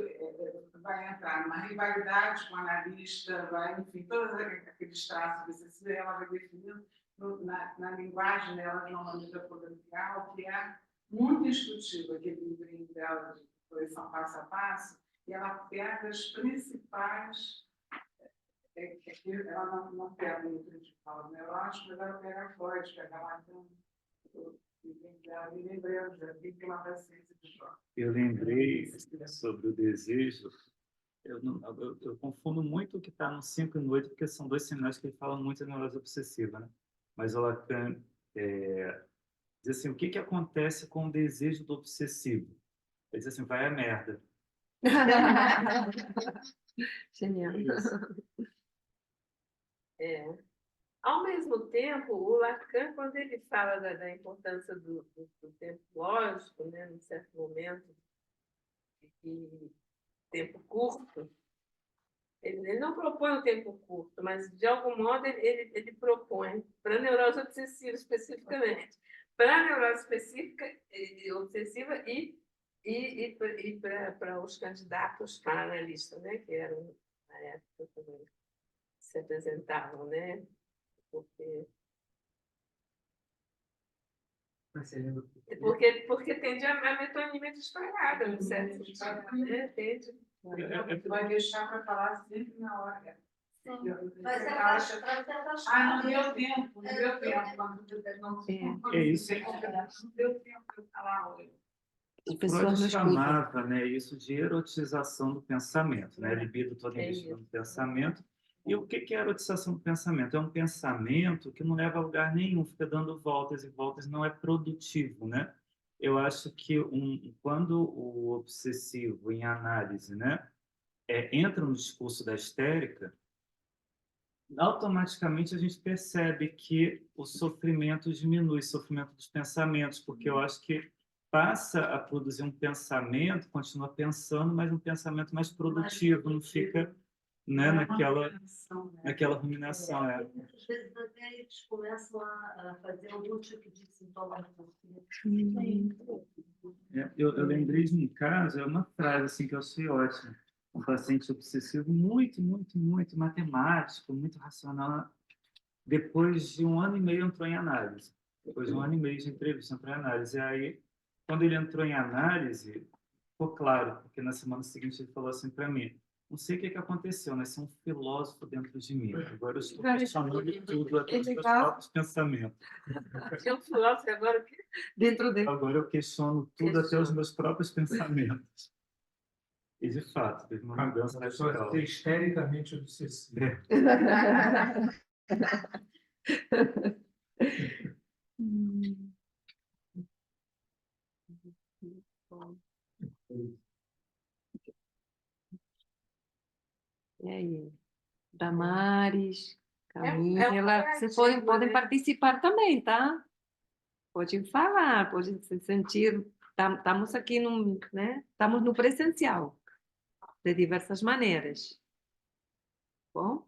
Speaker 7: vai entrar numa rivalidade com o analista, vai, enfim, todos aqueles traços obsessivos, ela vai definindo na linguagem dela de uma maneira coloquial, que é muito instrutiva, aquele livrinho dela de coleção Passo a Passo, e ela pega as principais. Ela não pega o principal neurótico, mas ela pega a Freud, pega Lacan. Me lembrando, já vi que uma paciência de jovem.
Speaker 2: Eu lembrei sobre o desejo. Eu confundo muito o que está no 5 e no 8, porque são dois seminários que ele fala muito da neurose obsessiva, né? Mas o Lacan diz assim: o que acontece com o desejo do obsessivo? Ele diz assim: vai a merda.
Speaker 1: Genial.
Speaker 6: Ao mesmo tempo, o Lacan, quando ele fala da importância do tempo lógico, né, num certo momento, e tempo curto, ele não propõe um tempo curto, mas, de algum modo, ele propõe, para a neurose obsessiva especificamente, para a neurose obsessiva e para os candidatos para analista, né, que eram, na época, também se apresentavam, né? Porque tende a metonímia disparada, no certo sentido, né? Tende.
Speaker 7: Vai deixar para falar sempre na hora.
Speaker 8: Vai ser a
Speaker 7: No meu tempo, quando eu não
Speaker 2: É isso.
Speaker 7: No meu tempo, eu falar hoje.
Speaker 1: As
Speaker 2: Freud
Speaker 1: pessoas não escutam.
Speaker 2: chamava, né, isso de erotização do pensamento, né? Libido toda
Speaker 6: É
Speaker 2: investida no
Speaker 6: isso.
Speaker 2: pensamento. E o que é a erotização do pensamento? É um pensamento que não leva a lugar nenhum, fica dando voltas e voltas, não é produtivo, né? Eu acho que quando o obsessivo, em análise, né, entra no discurso da histérica, automaticamente a gente percebe que o sofrimento diminui, o sofrimento dos pensamentos, porque eu acho que passa a produzir um pensamento, continua pensando, mas um pensamento mais produtivo, não fica, né, naquela ruminação.
Speaker 8: Muitas vezes até eles começam a fazer algum tipo de sintoma
Speaker 2: Eu lembrei de um caso, é uma frase assim, que eu achei ótima. Um paciente obsessivo muito, muito, muito matemático, muito racional. Depois de 1 ano e meio entrou em análise. Depois de 1 ano e meio de entrevista entrou em análise. E aí, quando ele entrou em análise, ficou claro, porque na semana seguinte ele falou assim para mim: não sei o que aconteceu, nasceu um filósofo dentro de mim. Agora eu estou questionando tudo, até os meus próprios pensamentos.
Speaker 6: Tinha um filósofo agora que
Speaker 1: Dentro dele.
Speaker 2: Agora eu questiono tudo, até os meus próprios pensamentos. E, de fato, teve uma mudança
Speaker 5: A pessoa
Speaker 2: radical.
Speaker 5: ser histericamente obsessiva.
Speaker 1: E aí? Damares,
Speaker 6: é
Speaker 1: Camila, vocês podem
Speaker 6: comparativo, né?
Speaker 1: participar também, tá? Pode falar, pode se sentir. Estamos aqui né? Estamos no presencial, de diversas maneiras. Bom?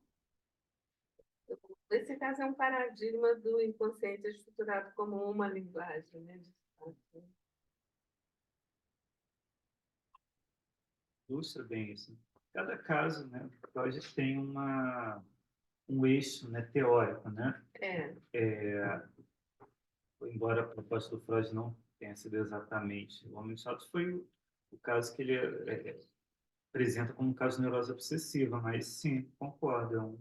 Speaker 6: Esse caso é um paradigma do inconsciente estruturado como uma linguagem, né? De fato.
Speaker 2: Ilustra bem isso. Cada caso, né, Freud tem um eixo, né, teórico, né? Embora a proposta do Freud não tenha sido exatamente o homem chato, foi o caso que ele apresenta como um caso de neurose obsessiva, mas sim, concordo,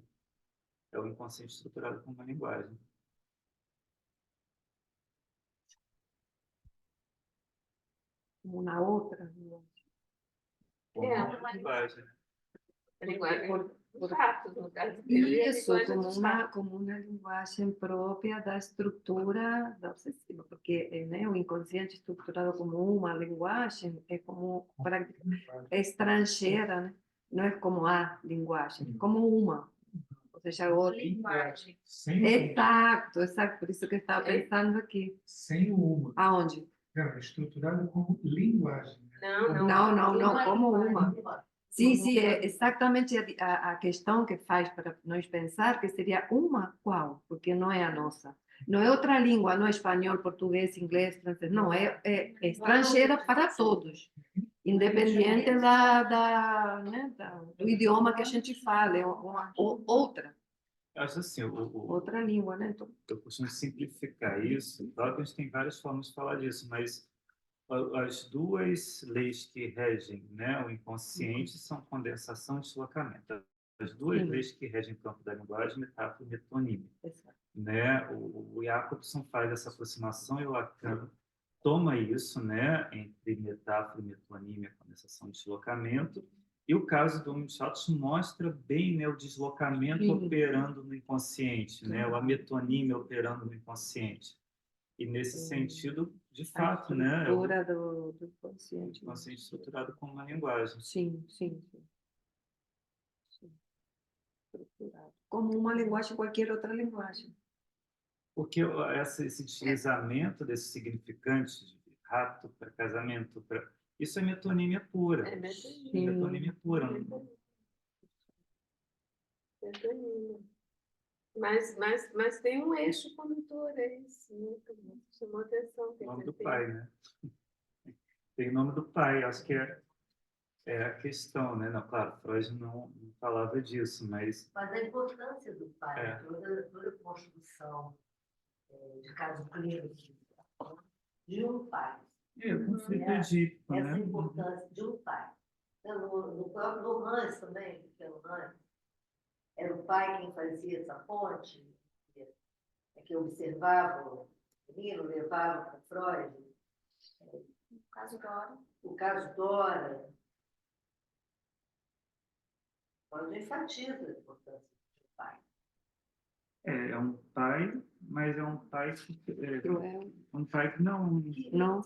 Speaker 2: é um inconsciente estruturado como uma linguagem.
Speaker 1: Como na outra.
Speaker 2: Como uma linguagem.
Speaker 6: Linguagem por fatos, no caso dele, é
Speaker 1: Isso,
Speaker 6: linguagem dos fatos.
Speaker 1: como uma linguagem própria da estrutura da obsessiva, porque né, o inconsciente estruturado como uma linguagem é como é estrangeira, né? Não é como a linguagem, é como uma. Ou seja, outra.
Speaker 3: Linguagem.
Speaker 5: Sem
Speaker 1: Exato, exato, por isso que eu estava pensando aqui.
Speaker 5: sem o uma.
Speaker 1: Aonde?
Speaker 5: Não, é estruturado como linguagem. Né?
Speaker 1: Não, como uma. Sim, é exatamente a questão que faz para nós pensar que seria uma qual, porque não é a nossa. Não é outra língua, não é espanhol, português, inglês, francês, não, é estrangeira para todos, independente né, do idioma que a gente fala, é outra
Speaker 2: Acho assim,
Speaker 1: outra língua, né? Então,
Speaker 2: eu costumo simplificar isso. Claro que a gente tem várias formas de falar disso, mas as duas leis que regem, né, o inconsciente são condensação e deslocamento. As duas leis que regem o campo da linguagem, metáfora e metonímia. Né? O Jacobson faz essa aproximação e o Lacan toma isso, né, entre metáfora e metonímia, condensação e deslocamento. E o caso do Michalski mostra bem, né, o deslocamento operando no inconsciente, né, a metonímia operando no inconsciente. E nesse sentido, de fato, né, é o
Speaker 1: estrutura do consciente.
Speaker 2: inconsciente estruturado como uma linguagem.
Speaker 1: Sim. Estruturado. Como uma linguagem, qualquer outra linguagem.
Speaker 2: Porque esse deslizamento desses significantes de rato para casamento, isso é metonímia pura.
Speaker 6: É metonímia.
Speaker 2: Metonímia pura.
Speaker 6: Metonímia. Mas tem um eixo condutor, é isso, né? Chamou atenção.
Speaker 2: O nome do pai, né? Tem o nome do pai, acho que é a questão, né? Não, claro, Freud não falava disso, mas...
Speaker 8: Mas a importância do pai, toda a construção de caso clínico de um pai.
Speaker 2: O conflito edípico, né?
Speaker 8: Essa importância de um pai. No próprio Hans também, pequeno Hans, era o pai quem fazia essa ponte, que observava o menino, levava para Freud.
Speaker 3: Caso Dora.
Speaker 8: O caso Dora, quando enfatiza a importância do pai.
Speaker 2: É um pai, mas é um pai
Speaker 1: Cruel.
Speaker 2: um pai que não...
Speaker 1: Não.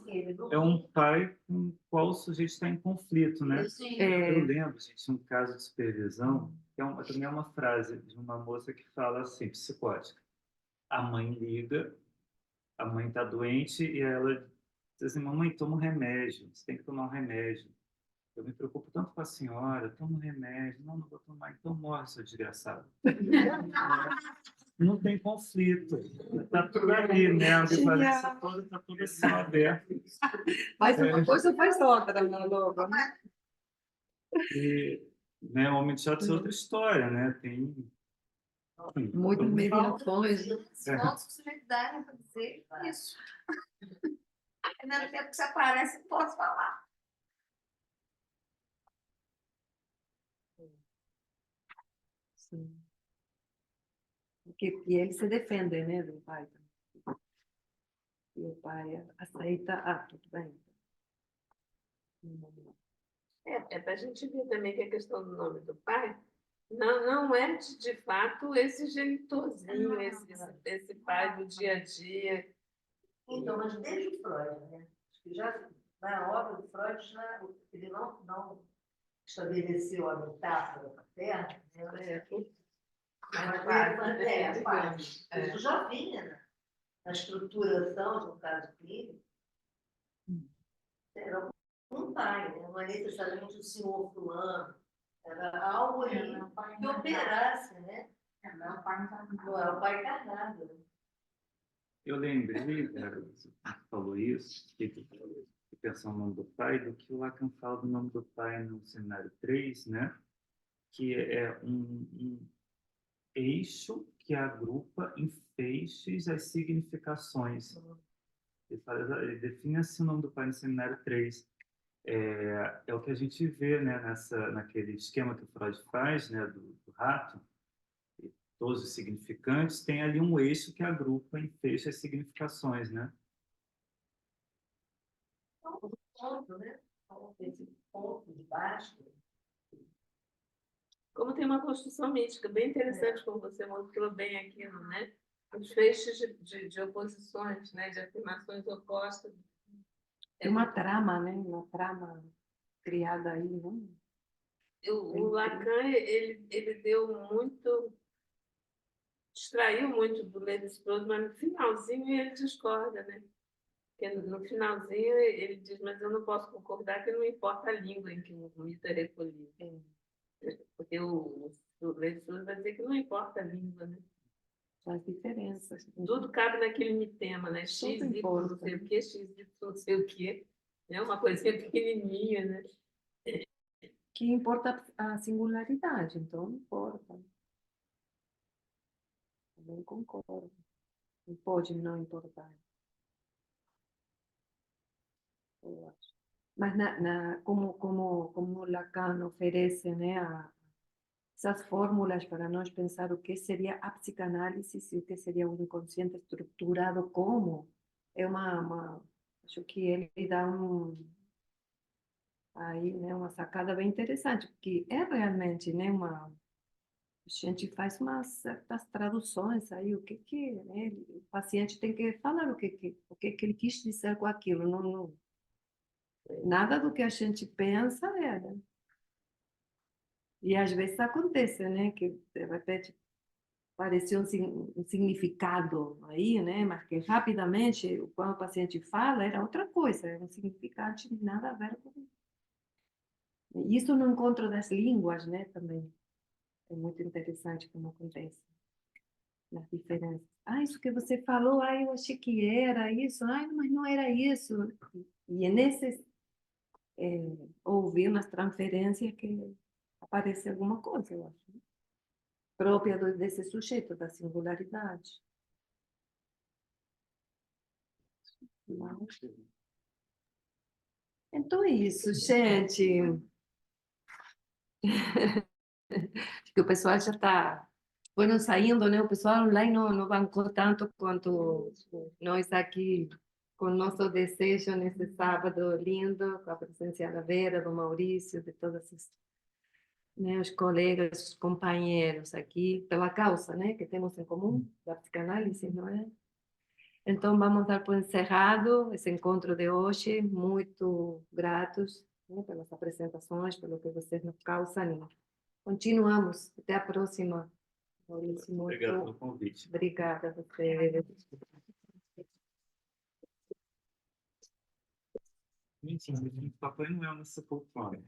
Speaker 2: É um pai com o qual o sujeito está em conflito, né?
Speaker 1: É.
Speaker 2: Eu lembro, gente, um caso de supervisão, que também é uma frase de uma moça que fala assim, psicótica. A mãe liga, a mãe está doente e ela diz assim, mamãe, toma um remédio, você tem que tomar um remédio. Eu me preocupo tanto com a senhora, toma um remédio. Não, não vou tomar, então morre, seu desgraçado. Não tem conflito. Está tudo ali, né? A ambivalência toda está tudo assim aberto.
Speaker 1: Faz uma coisa, faz outra, né, logo, né?
Speaker 2: E, né, o Homem de Teatro é outra história, né? Tem...
Speaker 1: Muitas mediações.
Speaker 3: Os pontos que o sujeito dá para dizer isso. Ao mesmo tempo que você aparece, não posso falar.
Speaker 1: Sim. Porque, e ele se defende, né, do pai. E o pai aceita, tudo bem.
Speaker 6: É para a gente ver também que a questão do nome do pai não é de fato esse genitorzinho, esse pai do dia a dia.
Speaker 8: Então, mas desde o Freud, né? Acho que já na obra do Freud, já, ele não estabeleceu a metáfora paterna, né? Quase. Isso já vinha, né? Na estruturação de um caso clínico. Era um pai, né? Não é necessariamente o senhor fulano. Era algo ali que operasse, né? Não era o pai encarnado. Né?
Speaker 2: Eu lembrei, cara, você falou isso, que pensou no nome do pai, do que o Lacan fala do nome do pai no Seminário 3, né? Que é um eixo que agrupa em feixes as significações. Ele define assim o nome do pai no Seminário 3. É o que a gente vê, né, naquele esquema que o Freud faz, né, do rato, todos os significantes, tem ali um eixo que agrupa em feixes as significações, né?
Speaker 8: Ponto, né? Esse ponto de baixo.
Speaker 6: Como tem uma construção mística bem interessante, como você mostrou bem aqui, né? Os feixes de oposições, né? De afirmações opostas.
Speaker 1: Tem uma trama, né? Uma trama criada aí, né?
Speaker 6: O Lacan, ele deu muito, distraiu muito do Lévi-Strauss, mas no finalzinho ele discorda, né? Porque no finalzinho ele diz, mas eu não posso concordar que não importa a língua em que o mito é recolhido. Porque o Lévi-Strauss vai dizer que não importa a língua, né?
Speaker 1: As diferenças.
Speaker 6: Tudo cabe naquele mitema, né? X,
Speaker 1: Tudo
Speaker 6: Y, não sei o quê, X, Y, não sei o quê. É uma coisinha pequenininha, né?
Speaker 1: Que importa a singularidade, então não importa. Também concordo. Não pode não importar. Eu acho. Mas como Lacan oferece, né, essas fórmulas para nós pensar o que seria a psicanálise e o que seria o inconsciente estruturado como, acho que ele dá aí, né, uma sacada bem interessante, porque é realmente, né, a gente faz umas certas traduções aí, né, o paciente tem que falar o que ele quis dizer com aquilo, não, nada do que a gente pensa é, né? E às vezes acontece, né, que de repente parecia um significado aí, né, mas que rapidamente, quando o paciente fala, era outra coisa, era um significado que tinha nada a ver com isso. Isso no encontro das línguas, né, também. É muito interessante como acontece nas diferenças. Isso que você falou, eu achei que era isso, mas não era isso. E é nesses ouvir nas transferências que aparece alguma coisa, eu acho, né? Própria desse sujeito, da singularidade. Então é isso, gente. Acho que o pessoal já está saindo, né? O pessoal online não bancou tanto quanto nós aqui com o nosso desejo nesse sábado lindo, com a presença da Vera, do Maurício, de todos os colegas, os companheiros aqui, pela causa, né, que temos em comum, da psicanálise, não é? Então, vamos dar por encerrado esse encontro de hoje, muito gratos, né, pelas apresentações, pelo que vocês nos causam. E continuamos. Até a próxima. Maurício, muito
Speaker 2: Obrigado pelo convite.
Speaker 1: obrigada a você.
Speaker 2: Gente, Papai Noel nessa poltrona.